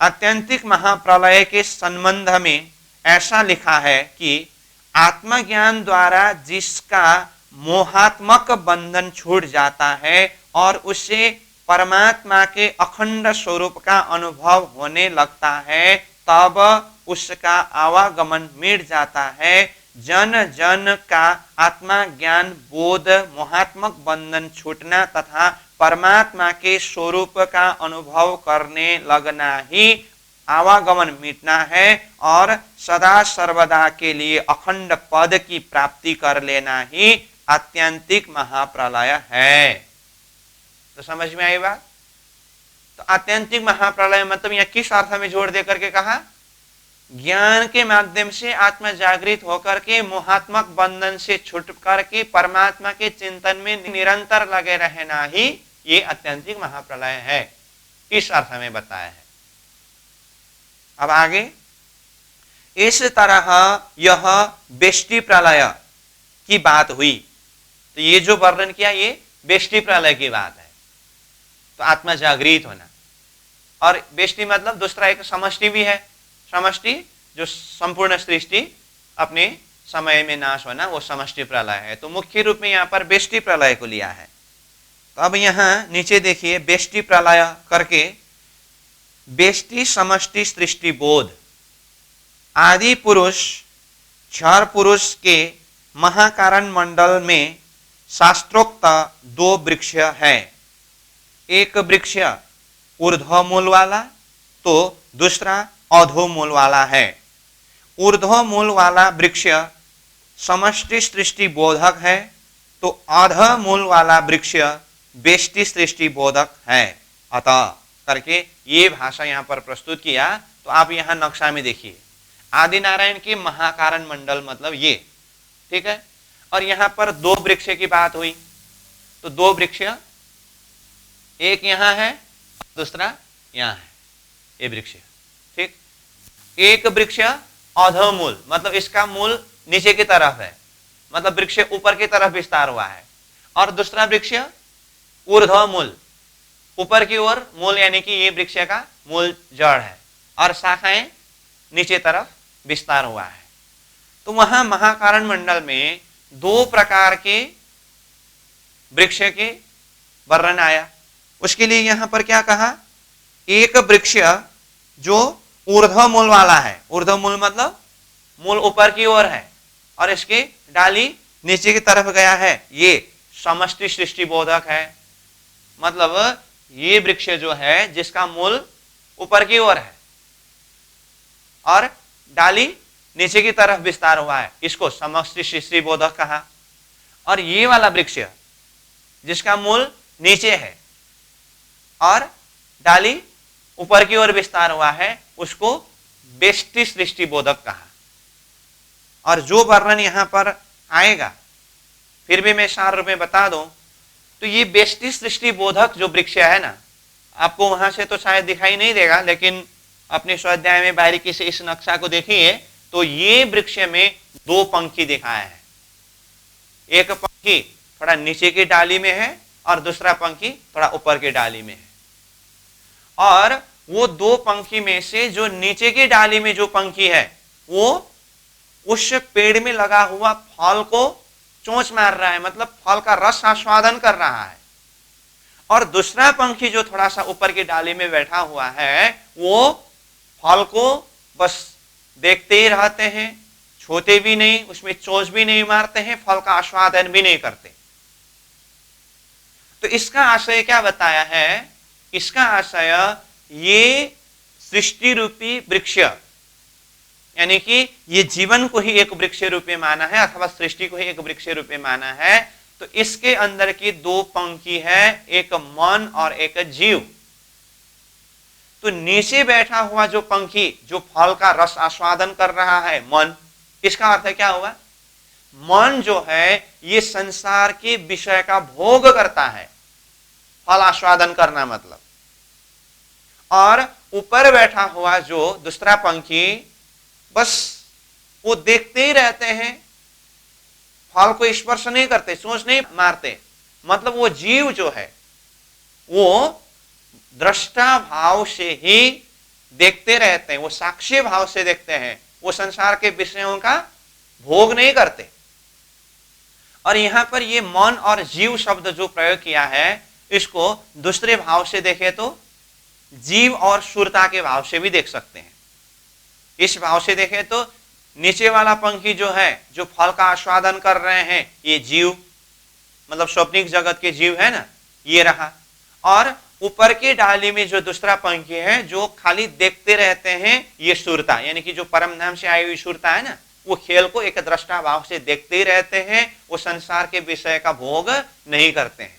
आत्यंतिक महाप्रलय के संबंध में ऐसा लिखा है कि आत्मज्ञान द्वारा जिसका मोहात्मक बंधन छूट जाता है और उसे परमात्मा के अखंड स्वरूप का अनुभव होने लगता है तब उसका आवागमन मिट जाता है। जन जन का आत्मा ज्ञान बोध मोहात्मक बंधन छूटना तथा परमात्मा के स्वरूप का अनुभव करने लगना ही आवागमन मिटना है और सदा सर्वदा के लिए अखंड पद की प्राप्ति कर लेना ही आत्यंतिक महाप्रलय है। तो समझ में आई बात। तो आत्यंतिक महाप्रलय मतलब यह किस अर्थ में जोड़ दे करके कहा, ज्ञान के माध्यम से आत्मा जागृत होकर के मोहात्मक बंधन से छूट करके परमात्मा के चिंतन में निरंतर लगे रहना ही ये आत्यंतिक महाप्रलय है। इस अर्थ में बताया है। अब आगे इस तरह यह बेष्टि प्रलय की बात हुई। तो ये जो वर्णन किया ये बेष्टि प्रलय की बात है। तो आत्मा जागृत होना और बेष्टि मतलब दूसरा एक समष्टि भी है। समष्टि जो संपूर्ण सृष्टि अपने समय में नाश होना वो समष्टि प्रलय है। तो मुख्य रूप में यहाँ पर बेष्टि प्रलय को लिया है। तो अब यहाँ नीचे देखिए बेष्टि प्रलय करके बेष्टि समष्टि सृष्टि बोध आदि पुरुष क्षर पुरुष के महाकारण मंडल में शास्त्रोक्त दो वृक्ष है। एक वृक्ष ऊर्ध्व मूल वाला तो दूसरा अधो मूल वाला है। ऊर्ध्व मूल वाला वृक्ष समष्टि सृष्टि बोधक है तो अध मूल वाला वृक्ष बेष्टि सृष्टि बोधक है। अतः करके ये भाषा यहाँ पर प्रस्तुत किया। तो आप यहाँ नक्शा में देखिए आदि नारायण के महाकारण मंडल मतलब ये, ठीक है। और यहाँ पर दो वृक्ष की बात हुई। तो दो वृक्ष एक यहाँ है दूसरा यहाँ है, ये वृक्ष, ठीक। एक वृक्ष अधोमूल मतलब इसका मूल नीचे की तरफ है, मतलब वृक्ष ऊपर की तरफ विस्तार हुआ है। और दूसरा वृक्ष ऊर्ध्वमूल ऊपर की ओर मूल यानी कि ये वृक्ष का मूल जड़ है और शाखाएं नीचे तरफ विस्तार हुआ है। तो वहां महाकारण मंडल में दो प्रकार के वृक्ष के वर्णन आया। उसके लिए यहां पर क्या कहा, एक वृक्ष जो ऊर्ध्व मूल वाला है। ऊर्ध्व मूल मतलब मूल ऊपर की ओर है और इसकी डाली नीचे की तरफ गया है, ये समष्टि सृष्टि बोधक है। मतलब ये वृक्ष जो है जिसका मूल ऊपर की ओर है और डाली नीचे की तरफ विस्तार हुआ है, इसको समष्टि सृष्टि बोधक कहा। और ये वाला वृक्ष जिसका मूल नीचे है और डाली ऊपर की ओर विस्तार हुआ है, उसको बेष्टि सृष्टि बोधक कहा। और जो वर्णन यहां पर आएगा फिर भी मैं सार रूप में बता दूं तो ये बेष्टि सृष्टि बोधक जो वृक्ष है ना, आपको वहां से तो शायद दिखाई नहीं देगा, लेकिन अपने स्वाध्याय में बारीकी से इस नक्शा को देखिए तो ये वृक्ष में दो पंखी दिखाया है। एक पंखी थोड़ा नीचे की डाली में है और दूसरा पंखी थोड़ा ऊपर की डाली में है। और वो दो पंखी में से जो नीचे की डाली में जो पंखी है वो उस पेड़ में लगा हुआ फल को चोंच मार रहा है, मतलब फल का रस आस्वादन कर रहा है। और दूसरा पंखी जो थोड़ा सा ऊपर की डाली में बैठा हुआ है वो फल को बस देखते ही रहते हैं, छूते भी नहीं, उसमें चोंच भी नहीं मारते हैं, फल का आस्वादन भी नहीं करते। तो इसका आशय क्या बताया है, इसका आशय ये सृष्टि रूपी वृक्ष यानी कि ये जीवन को ही एक वृक्ष रूप में माना है अथवा सृष्टि को ही एक वृक्ष रूप में माना है, तो इसके अंदर की दो पंक्ति है, एक मन और एक जीव। तो नीचे बैठा हुआ जो पंखी जो फल का रस आस्वादन कर रहा है, मन, इसका अर्थ क्या हुआ? मन जो है ये संसार के विषय का भोग करता है, फल आस्वादन करना मतलब। और ऊपर बैठा हुआ जो दूसरा पंखी बस वो देखते ही रहते हैं, फल को स्पर्श नहीं करते, सोच नहीं मारते। मतलब वो जीव जो है वो दृष्टा भाव से ही देखते रहते हैं, वो साक्षी भाव से देखते हैं, वो संसार के विषयों का भोग नहीं करते। और यहां पर ये मन और जीव शब्द जो प्रयोग किया है, इसको दूसरे भाव से देखें तो जीव और शूरता के भाव से भी देख सकते हैं। इस भाव से देखें तो नीचे वाला पंखी जो है, जो फल का आस्वादन कर रहे हैं, ये जीव मतलब स्वप्निक जगत के जीव है ना, ये रहा। और ऊपर की डाली में जो दूसरा पंखी है जो खाली देखते रहते हैं, ये शूरता, यानी कि जो परम धाम से आई हुई शूरता है ना, वो खेल को एक दृष्टा भाव से देखते ही रहते हैं, वो संसार के विषय का भोग नहीं करते हैं।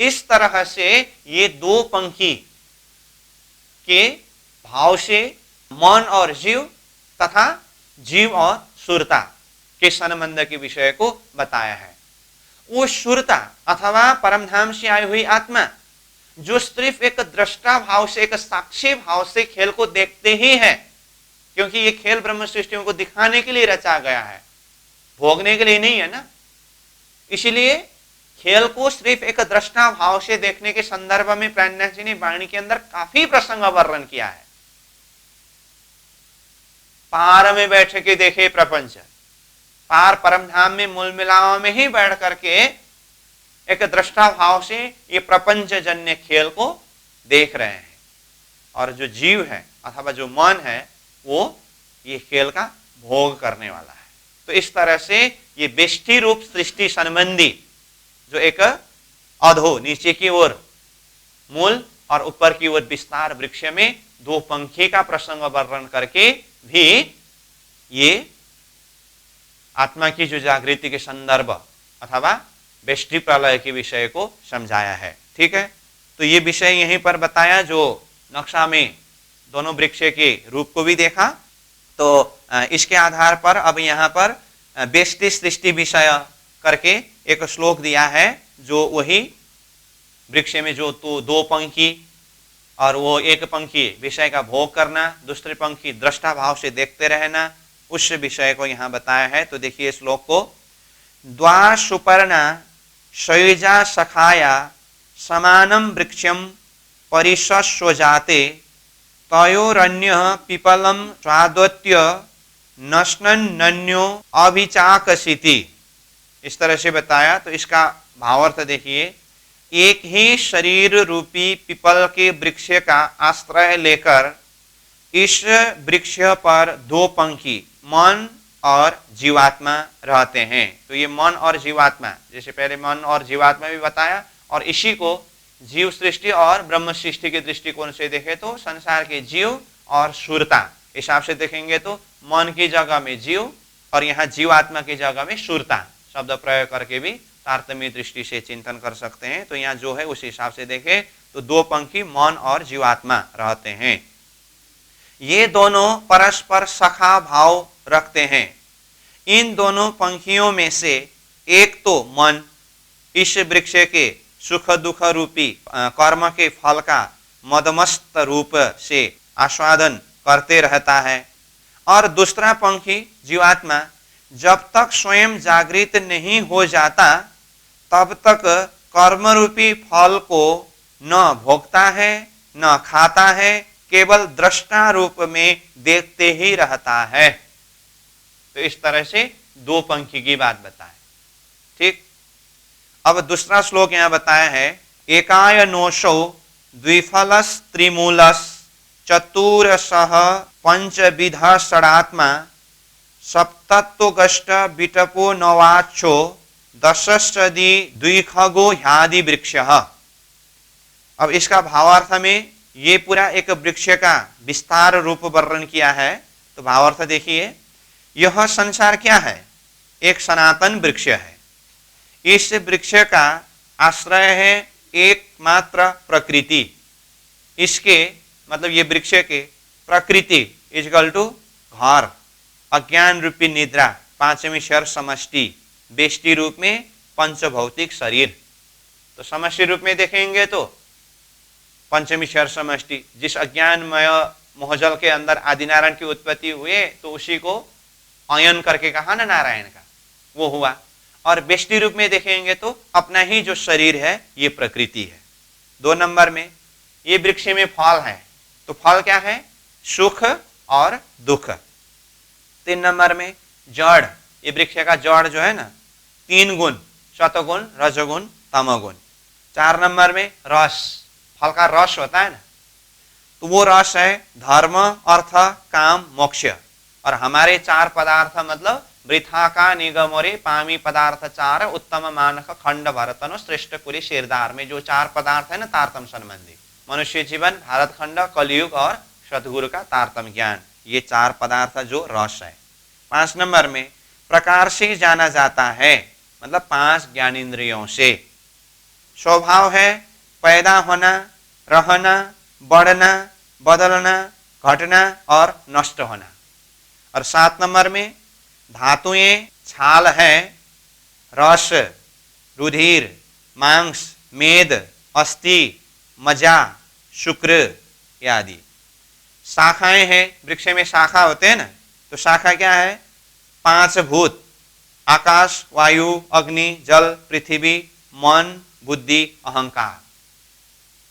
इस तरह से ये दो पंखी के भाव से मन और जीव तथा जीव और शूरता के संबंध के विषय को बताया है। वो शूरता अथवा परमधाम से आई हुई आत्मा जो सिर्फ एक दृष्टा भाव से, एक साक्षी भाव से खेल को देखते ही है, क्योंकि ये खेल ब्रह्म सृष्टियों को दिखाने के लिए रचा गया है, भोगने के लिए नहीं है ना। इसलिए खेल को सिर्फ एक दृष्टा भाव से देखने के संदर्भ में प्राणनाथ जी ने वाणी के अंदर काफी प्रसंग वर्णन किया है। पार में बैठ के देखे प्रपंच, पार परमधाम में मूल मिलावा में ही बैठ करके एक दृष्टा भाव से ये प्रपंच जन्य खेल को देख रहे हैं। और जो जीव है अथवा जो मन है वो ये खेल का भोग करने वाला है। तो इस तरह से ये बेष्टि रूप सृष्टि संबंधी जो एक अधो नीचे की ओर मूल और ऊपर की ओर विस्तार वृक्ष में दो पंखी का प्रसंग वर्णन करके भी ये आत्मा की जो जागृति के संदर्भ अथवा बेष्टि प्रलय के विषय को समझाया है। ठीक है, तो ये विषय यहीं पर बताया, जो नक्शा में दोनों वृक्ष के रूप को भी देखा। तो इसके आधार पर अब यहाँ पर बेष्टि सृष्टि विषय करके एक श्लोक दिया है, जो वही वृक्ष में जो तो दो पंखी और वो एक पंखी विषय का भोग करना, दूसरे पंखी दृष्टा भाव से देखते रहना, उस विषय को यहाँ बताया है। तो देखिए श्लोक को, द्वा सुपर्णा शयुजा सखाया समानम वृक्षम परिशस्वजाते तयोरन्य पिपलम स्वाद्वत्य नश्नन्यो अभिचाकसिति। इस तरह से बताया। तो इसका भावार्थ देखिए, एक ही शरीर रूपी पिपल के वृक्ष का आश्रय लेकर इस वृक्ष पर दो पंखी मन और जीवात्मा रहते हैं। तो ये मन और जीवात्मा, जैसे पहले मन और जीवात्मा भी बताया, और इसी को जीव सृष्टि और ब्रह्म सृष्टि के दृष्टिकोण से देखें तो संसार के जीव और शूरता हिसाब से देखेंगे तो मन की जगह में जीव और यहाँ जीवात्मा की जगह में शूरता शब्द प्रयोग करके भी तारतम्य दृष्टि से चिंतन कर सकते हैं। तो यहाँ जो है उस हिसाब से देखें तो दो पंखी मन और जीवात्मा रहते हैं। ये दोनों परस्पर सखा भाव रखते हैं। इन दोनों पंखियों में से एक तो मन इस वृक्ष के सुख दुख रूपी कर्म के फल का मदमस्त रूप से आस्वादन करते रहता है, और दूसरा पंखी जीवात्मा जब तक स्वयं जागृत नहीं हो जाता तब तक कर्म रूपी फल को न भोगता है न खाता है, केवल दृष्टा रूप में देखते ही रहता है। तो इस तरह से दो पंखी की बात बताए। ठीक, अब दूसरा श्लोक यहां बताया है, एकाय नोषो द्विफलस त्रिमूलस चतुरसह पंचविध षडात्मा सप्तत्वगष्ट बिटपो नवाक्षो दशस्दी द्विखगो ह्यादि वृक्ष। अब इसका भावार्थ में ये पूरा एक वृक्ष का विस्तार रूप वर्णन किया है। तो भावार्थ देखिए, यह संसार क्या है? एक सनातन वृक्ष है। इस वृक्ष का आश्रय है एकमात्र प्रकृति। इसके मतलब ये वृक्ष के प्रकृति इजकल टू घर, अज्ञान रूपी निद्रा, पांचवी शर समष्टि, बेष्टि रूप में पंचभौतिक शरीर। तो समष्टि रूप में देखेंगे तो पंचमी शर समष्टि, जिस अज्ञानमय मोहजल के अंदर आदिनारायण की उत्पत्ति हुए तो उसी को अयन करके कहा ना नारायण का, वो हुआ। और बेष्टि रूप में देखेंगे तो अपना ही जो शरीर है ये प्रकृति है। 2 नंबर में ये वृक्ष में फल है, तो फल क्या है? सुख और दुख। 3 नंबर में जड़, ये वृक्ष का जड़ जो है ना 3 गुण, सतगुण, रजगुण, तमगुण। 4 नंबर में रस, फल का रस होता है ना, तो वो रस है धर्म, अर्थ, काम, मोक्ष। और हमारे 4 पदार्थ मतलब वृथा का निगमोरे पामी पदार्थ 4 उत्तम मानक खंड भरतनो श्रेष्ठ पुरी शेरदार में जो 4 पदार्थ है ना तारतम संबंधी, मनुष्य जीवन, भारत खंड, कलयुग और सदगुरु का तारतम ज्ञान, ये 4 पदार्थ जो रस है। 5 नंबर में प्रकार से जाना जाता है, मतलब 5 ज्ञानेंद्रियों से। स्वभाव है पैदा होना, रहना, बढ़ना, बदलना, घटना और नष्ट होना। और 7 नंबर में धातुएं छाल है, रस, रुधिर, मांस, मेद, अस्थि, मज्जा, शुक्र आदि। शाखाएं हैं, वृक्ष में शाखा होते हैं ना, तो शाखा क्या है? 5 भूत, आकाश, वायु, अग्नि, जल, पृथ्वी, मन, बुद्धि, अहंकार,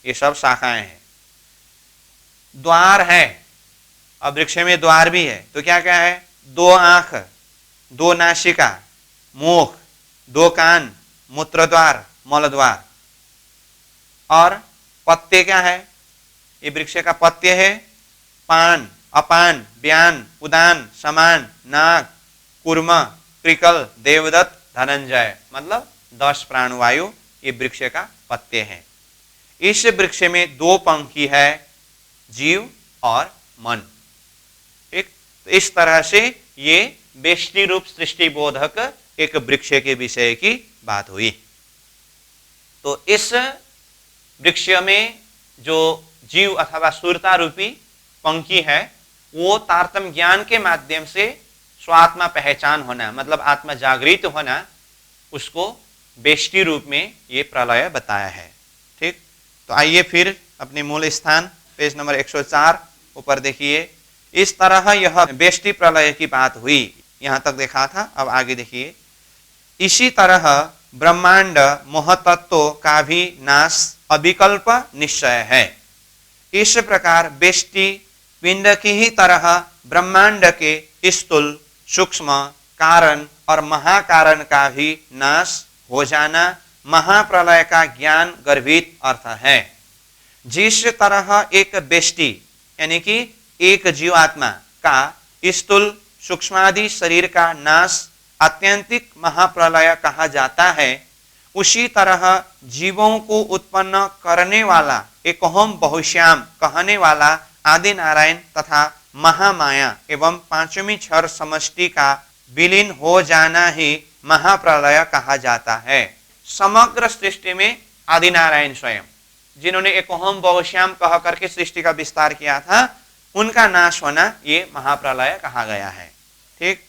ये सब शाखाएं हैं। द्वार है, अब वृक्ष में द्वार भी है, तो क्या क्या है? 2 आंख, 2 नासिका, मुख, 2 कान, मूत्रद्वार, मलद्वार। और पत्ते क्या है? ये वृक्ष का पत्ते है पान, अपान, व्यान, उदान, समान, नाग, कूर्म, त्रिकल, देवदत्त, धनंजय, मतलब 10 प्राणवायु ये वृक्ष का पत्ते हैं। इस वृक्ष में 2 पंखी है, जीव और मन। ठीक, तो इस तरह से ये बेष्टि रूप सृष्टि बोधक एक वृक्ष के विषय की बात हुई। तो इस वृक्ष में जो जीव अथवा सुरता रूपी पंखी है, वो तारतम ज्ञान के माध्यम से स्वात्मा पहचान होना, मतलब आत्मा जागृत होना, उसको बेष्टि रूप में ये प्रलय बताया है। ठीक, तो आइए फिर अपने मूल स्थान पेज नंबर 104 ऊपर देखिए। इस तरह यह बेष्टि प्रलय की बात हुई, यहां तक देखा था। अब आगे देखिए, इसी तरह ब्रह्मांड मोहतत्व का भी नाश अविकल्प निश्चय है। इस प्रकार बेष्टि पिंड की ही तरह ब्रह्मांड के स्थूल, सूक्ष्म, कारण और महाकारण का भी नाश हो जाना महाप्रलय का ज्ञान गर्भित अर्थ है। जिस तरह एक बेष्टि यानी कि एक जीवात्मा का स्थूल सूक्ष्मादि शरीर का नाश आत्यंतिक महाप्रलय कहा जाता है, उसी तरह जीवों को उत्पन्न करने वाला एक अहम बहुश्याम कहने वाला आदि नारायण तथा महामाया एवं 5वीं क्षर समष्टि का विलीन हो जाना ही महाप्रलय कहा जाता है। समग्र सृष्टि में आदि नारायण स्वयं, जिन्होंने एक अहम बहुश्याम कह करके सृष्टि का विस्तार किया था, उनका नाश होना ये महाप्रलय कहा गया है। ठीक,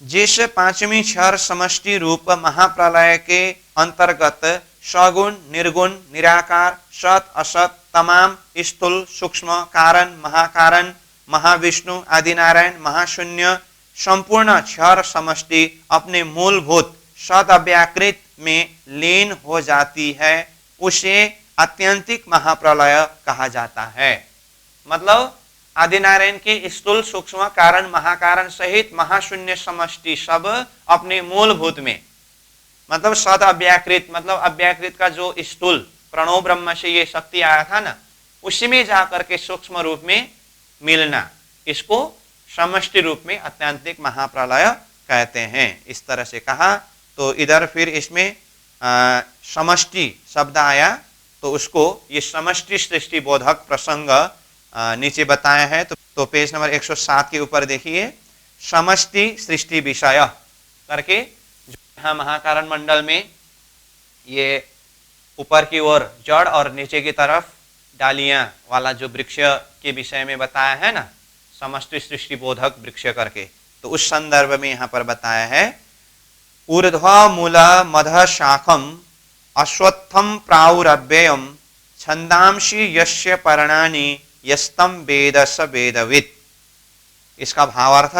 जिस 5वीं क्षर समष्टि रूप महाप्रलय के अंतर्गत सगुण, निर्गुण, निराकार, सत, असत, तमाम स्थूल, सूक्ष्म, कारण, महाकारण, महाविष्णु, आदिनारायण, महाशून्य संपूर्ण क्षर समष्टि अपने मूलभूत सद अव्याकृत में लीन हो जाती है, उसे आत्यंतिक महाप्रलय कहा जाता है। मतलब आदिनारायण के स्थूल, सूक्ष्म, कारण, महाकारण सहित महाशून्य समष्टि सब अपने मूलभूत में, मतलब सद अव्याकृत, मतलब अव्याकृत का जो स्थूल प्रणव ब्रह्म से ये शक्ति आया था ना, उसी में जाकर के सूक्ष्म रूप में मिलना, इसको समष्टि रूप में आत्यंतिक महाप्रलय कहते हैं। इस तरह से कहा। तो इधर फिर इसमें समष्टि शब्द आया, तो उसको ये समष्टि सृष्टि बोधक प्रसंग नीचे बताया है। तो पेज नंबर 107 के ऊपर देखिए, समष्टि सृष्टि विषय करके जो यहाँ महाकारण मंडल में ये ऊपर की ओर जड़ और नीचे की तरफ डालियां वाला जो वृक्ष के विषय में बताया है ना, समष्टि सृष्टि बोधक वृक्ष करके, तो उस संदर्भ में यहाँ पर बताया है, ऊर्ध्व मूल मध शाखम अश्वत्थम प्राउरव्ययम छंदांशी यस्य पर्णानि यस्तम वेद स वेदवित्। इसका भावार्थ,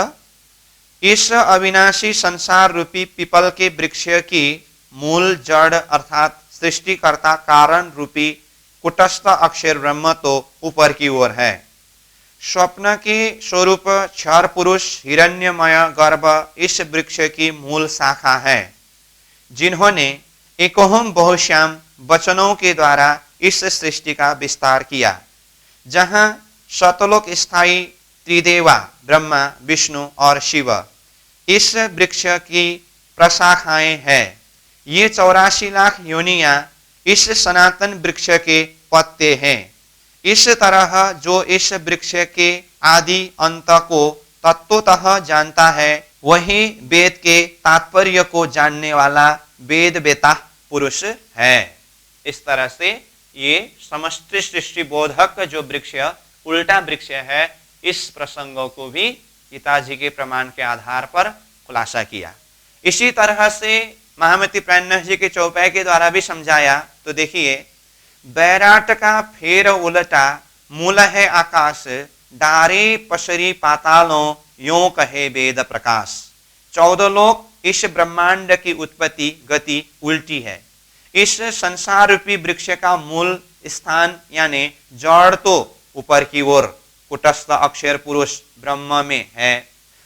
इस अविनाशी संसार रूपी पीपल के वृक्ष की मूल जड़ अर्थात सृष्टिकर्ता कारण रूपी कुटस्थ अक्षर ब्रह्म तो ऊपर की ओर है। स्वप्न के स्वरूप क्षर पुरुष हिरण्यमय गर्भ इस वृक्ष की मूल शाखा है, जिन्होंने एकोहम बहुश्याम वचनों के द्वारा इस सृष्टि का विस्तार किया। जहाँ शतलोक स्थायी त्रिदेवा ब्रह्मा विष्णु और शिव इस वृक्ष की प्रशाखाएं हैं। ये 84 लाख योनियां इस सनातन वृक्ष के पत्ते हैं। इस तरह जो इस वृक्ष के आदि अंत को तत्वतः जानता है, वही वेद के तात्पर्य को जानने वाला वेद वेता पुरुष है। इस तरह से ये समष्टि सृष्टि बोधक जो वृक्ष उल्टा वृक्ष है, इस प्रसंगों को भी पिताजी के प्रमाण के आधार पर खुलासा किया। इसी तरह से महामती प्राणनाथ जी के चौपाई के द्वारा भी समझाया। तो देखिए, बैराट का फेर उलटा मूल है आकाश, डारे पसरी पातालों यों कहे वेद प्रकाश। 14 लोक इस ब्रह्मांड की उत्पत्ति गति उल्टी है। इस संसार रूपी वृक्ष का मूल स्थान यानी जड़ तो ऊपर की ओर कुटस्थ अक्षर पुरुष ब्रह्म में है,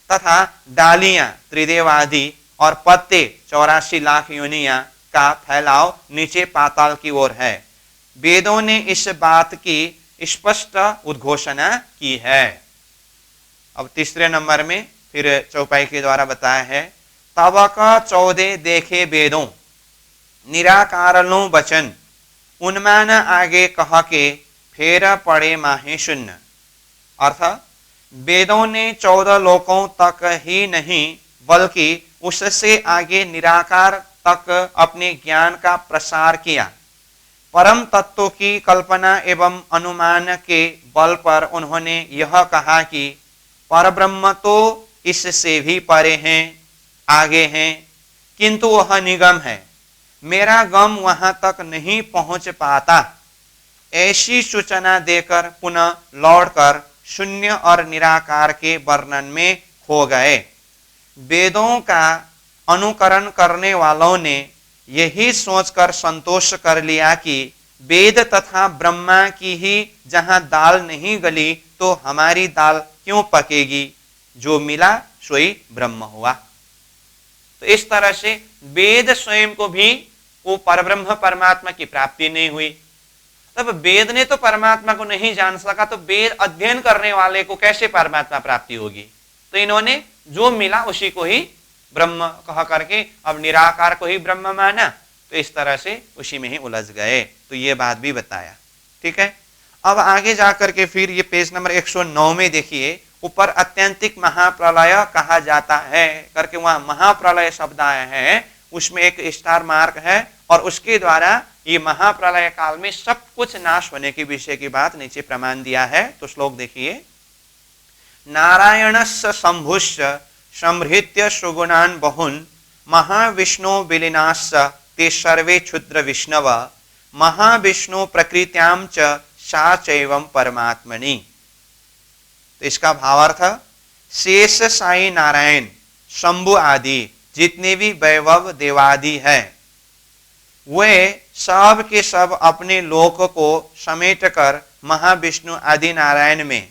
तथा डालियां त्रिदेवादि और पत्ते 84 लाख योनियां का फैलाव नीचे पाताल की ओर है। वेदों ने इस बात की स्पष्ट उद्घोषणा की है। अब तीसरे नंबर में फिर चौपाई के द्वारा बताया है, तबक 14 देखे वेदों निराकार लो वचन, उन्मान आगे कह के फेर पड़े माहे शून्य। अर्थ, वेदों ने 14 लोकों तक ही नहीं बल्कि उससे आगे निराकार तक अपने ज्ञान का प्रसार किया। परम तत्व की कल्पना एवं अनुमान के बल पर उन्होंने यह कहा कि परब्रह्म तो इससे भी परे हैं, आगे हैं, किंतु वह निगम है, मेरा गम वहां तक नहीं पहुंच पाता। ऐसी सूचना देकर पुनः लौटकर शून्य और निराकार के वर्णन में खो गए। वेदों का अनुकरण करने वालों ने यही सोचकर संतोष कर लिया कि वेद तथा ब्रह्मा की ही जहां दाल नहीं गली तो हमारी दाल क्यों पकेगी, जो मिला सोई ब्रह्म हुआ। तो इस तरह से वेद स्वयं को भी वो परब्रह्म परमात्मा की प्राप्ति नहीं हुई। तब वेद ने तो परमात्मा को नहीं जान सका, तो वेद अध्ययन करने वाले को कैसे परमात्मा प्राप्ति होगी। तो इन्होंने जो मिला उसी को ही ब्रह्म कह करके अब निराकार को ही ब्रह्म माना, तो इस तरह से उसी में ही उलझ गए। तो ये बात भी बताया। ठीक है, अब आगे जाकर के फिर ये पेज नंबर 109 में देखिए, ऊपर अत्यंतिक महाप्रलय कहा जाता है करके वहां महाप्रलय शब्द आया है, उसमें एक स्टार मार्क है और उसके द्वारा ये महाप्रलय काल में सब कुछ नाश होने के विषय की बात नीचे प्रमाण दिया है। तो श्लोक देखिए, नारायणस्य शंभुश्च संहृत्य सुगुणान् बहुन् महाविष्णु विलीनाश्च ते सर्वे क्षुद्र विष्णव महाविष्णु प्रकृत्यां च सा चैवं परमात्मनि। तो इसका भावार्थ, शेष साई नारायण शंभु आदि जितने भी वैभव देवादि है, वे सब के सब अपने लोक को समेटकर महाविष्णु आदि नारायण में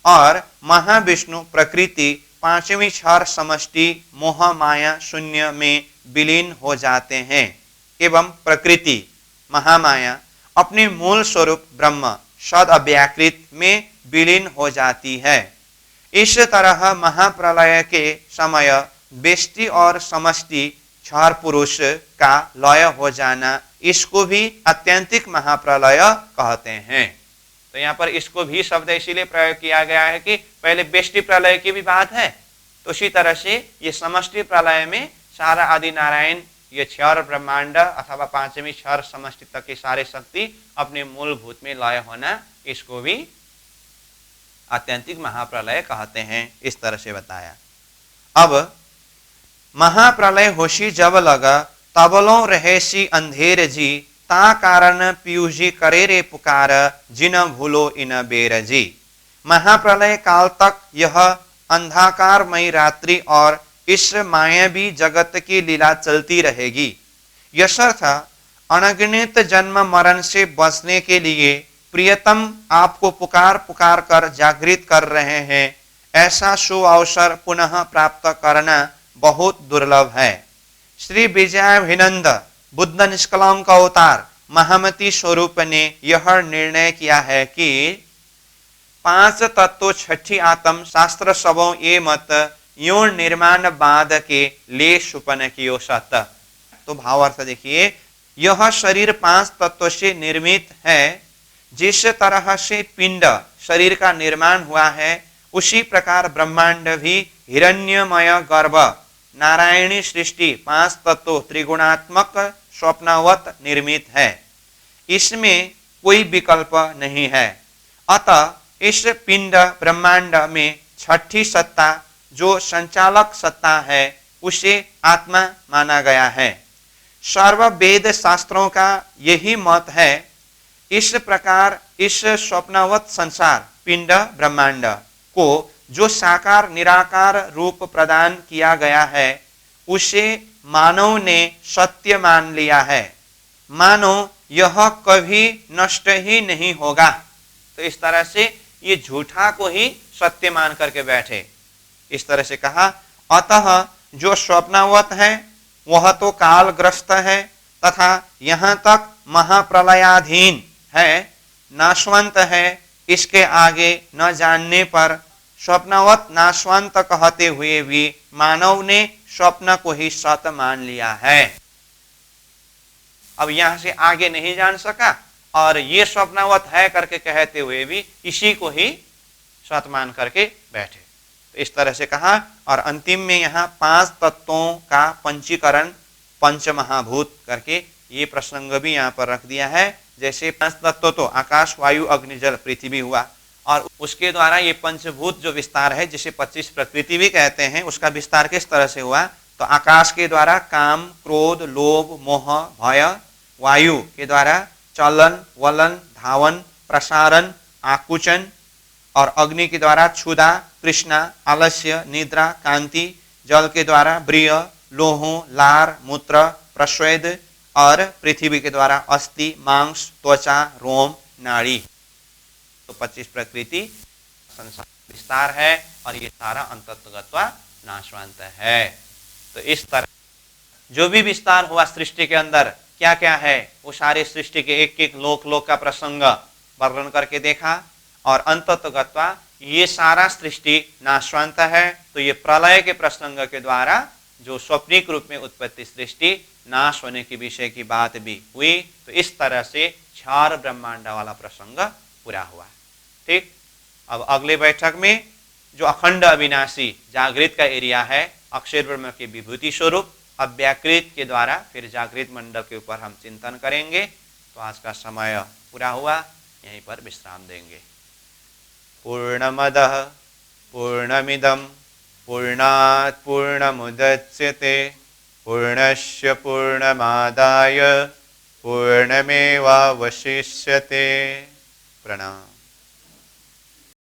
और महाविष्णु प्रकृति पांचवी क्षर समष्टि मोह माया शून्य में विलीन हो जाते हैं एवं प्रकृति महामाया अपने मूल स्वरूप ब्रह्म सद अव्याकृत में विलीन हो जाती है। इस तरह महाप्रलय के समय व्यष्टि और समष्टि क्षर पुरुष का लय हो जाना, इसको भी आत्यंतिक महाप्रलय कहते हैं। तो यहाँ पर इसको भी शब्द इसीलिए प्रयोग किया गया है कि पहले व्यष्टि प्रलय की भी बात है, तो उसी तरह से ये समष्टि प्रलय में सारा आदि नारायण, ये क्षर ब्रह्मांड अथवा पांचवी क्षर समष्टि तक की सारे शक्ति अपने मूलभूत में लय होना, इसको भी आत्यंतिक महाप्रलय कहते हैं। इस तरह से बताया। अब महाप्रलय होशी जब लगा, तबलों रहेसी अंधेर जी, ता कारण पीयूजी करे रे पुकार, जिन भूलो इन बेर जी। महाप्रलय काल तक यह अंधकारमयी रात्रि और इस मायावी जगत की लीला चलती रहेगी। यशर्थ अनगिनत जन्म मरण से बचने के लिए प्रियतम आपको पुकार पुकार कर जागृत कर रहे हैं। ऐसा सुअवसर पुनः प्राप्त करना बहुत दुर्लभ है। श्री विजयाभिनंद बुद्ध निष्कलंक अवतार महामती स्वरूप ने यह निर्णय किया है कि 5 तत्व छठी आत्म शास्त्र सबों ये मत यो निर्माण बाद के ले सुपन कियो सत। तो भावार्थ देखिए, यह शरीर 5 तत्व से निर्मित है। जिस तरह से पिंड शरीर का निर्माण हुआ है, उसी प्रकार ब्रह्मांड भी हिरण्यमय गर्भ नारायणी सृष्टि 5 तत्व त्रिगुणात्मक स्वप्नवत निर्मित है। इसमें कोई विकल्प नहीं है। अतः इस पिंड ब्रह्मांड में छठी सत्ता जो संचालक सत्ता है, उसे आत्मा माना गया है। सर्व वेद शास्त्रों का यही मत है। इस प्रकार इस स्वप्नवत संसार पिंड ब्रह्मांड को जो साकार निराकार रूप प्रदान किया गया है, उसे मानव ने सत्य मान लिया है। मानो यह कभी नष्ट ही नहीं होगा। तो इस तरह से ये झूठा को ही सत्य मान करके बैठे। इस तरह से कहा, अतः जो स्वप्नवत है वह तो कालग्रस्त है तथा यहाँ तक महाप्रलयाधीन है, नाशवंत है। इसके आगे न जानने पर स्वप्नवत नाशवंत कहते हुए भी मानव ने स्वप्न को ही सत मान लिया है। अब यहां से आगे नहीं जान सका और ये स्वप्नवत है करके कहते हुए भी इसी को ही सत मान करके बैठे। तो इस तरह से कहा। और अंतिम में यहाँ 5 तत्वों का पंचीकरण पंचमहाभूत करके ये प्रसंग भी यहाँ पर रख दिया है। जैसे 5 तत्व तो आकाश वायु अग्नि जल पृथ्वी हुआ, और उसके द्वारा ये पंचभूत जो विस्तार है, जिसे 25 प्रकृति भी कहते हैं, उसका विस्तार किस तरह से हुआ। तो आकाश के द्वारा काम क्रोध लोभ मोह भय, वायु के द्वारा चलन वलन धावन प्रसारण आकुचन, और अग्नि के द्वारा क्षुधा तृष्णा आलस्य निद्रा कांति, जल के द्वारा ब्रिय लोहों लार मूत्र प्रस्वेद, और पृथ्वी के द्वारा अस्थि मांस त्वचा रोम नाड़ी। तो 25 प्रकृति संसार विस्तार है और ये सारा अंतत्वगत्वा नाशवंत है। तो इस तरह जो भी विस्तार हुआ सृष्टि के अंदर क्या क्या है, वो सारे सृष्टि के एक एक लोक लोक का प्रसंग वर्णन करके देखा। और अंतत्वगत्वा ये सारा सृष्टि नाशवंत है। तो ये प्रलय के प्रसंग के द्वारा जो स्वप्निक रूप में उत्पत्ति सृष्टि नाश होने के विषय की बात भी हुई। तो इस तरह से 4 ब्रह्मांड वाला प्रसंग पूरा हुआ। ठीक। अब अगले बैठक में जो अखंड अविनाशी जागृत का एरिया है, अक्षर ब्रह्म के विभूति स्वरूप अव्याकृत के द्वारा फिर जागृत मंडल के ऊपर हम चिंतन करेंगे। तो आज का समय पूरा हुआ, यहीं पर विश्राम देंगे। पूर्णमदः पूर्णमिदं पूर्णात् पूर्णमुदच्यते पूर्णस्य पूर्णमादाय पूर्णमेवावशिष्यते। प्रणाम।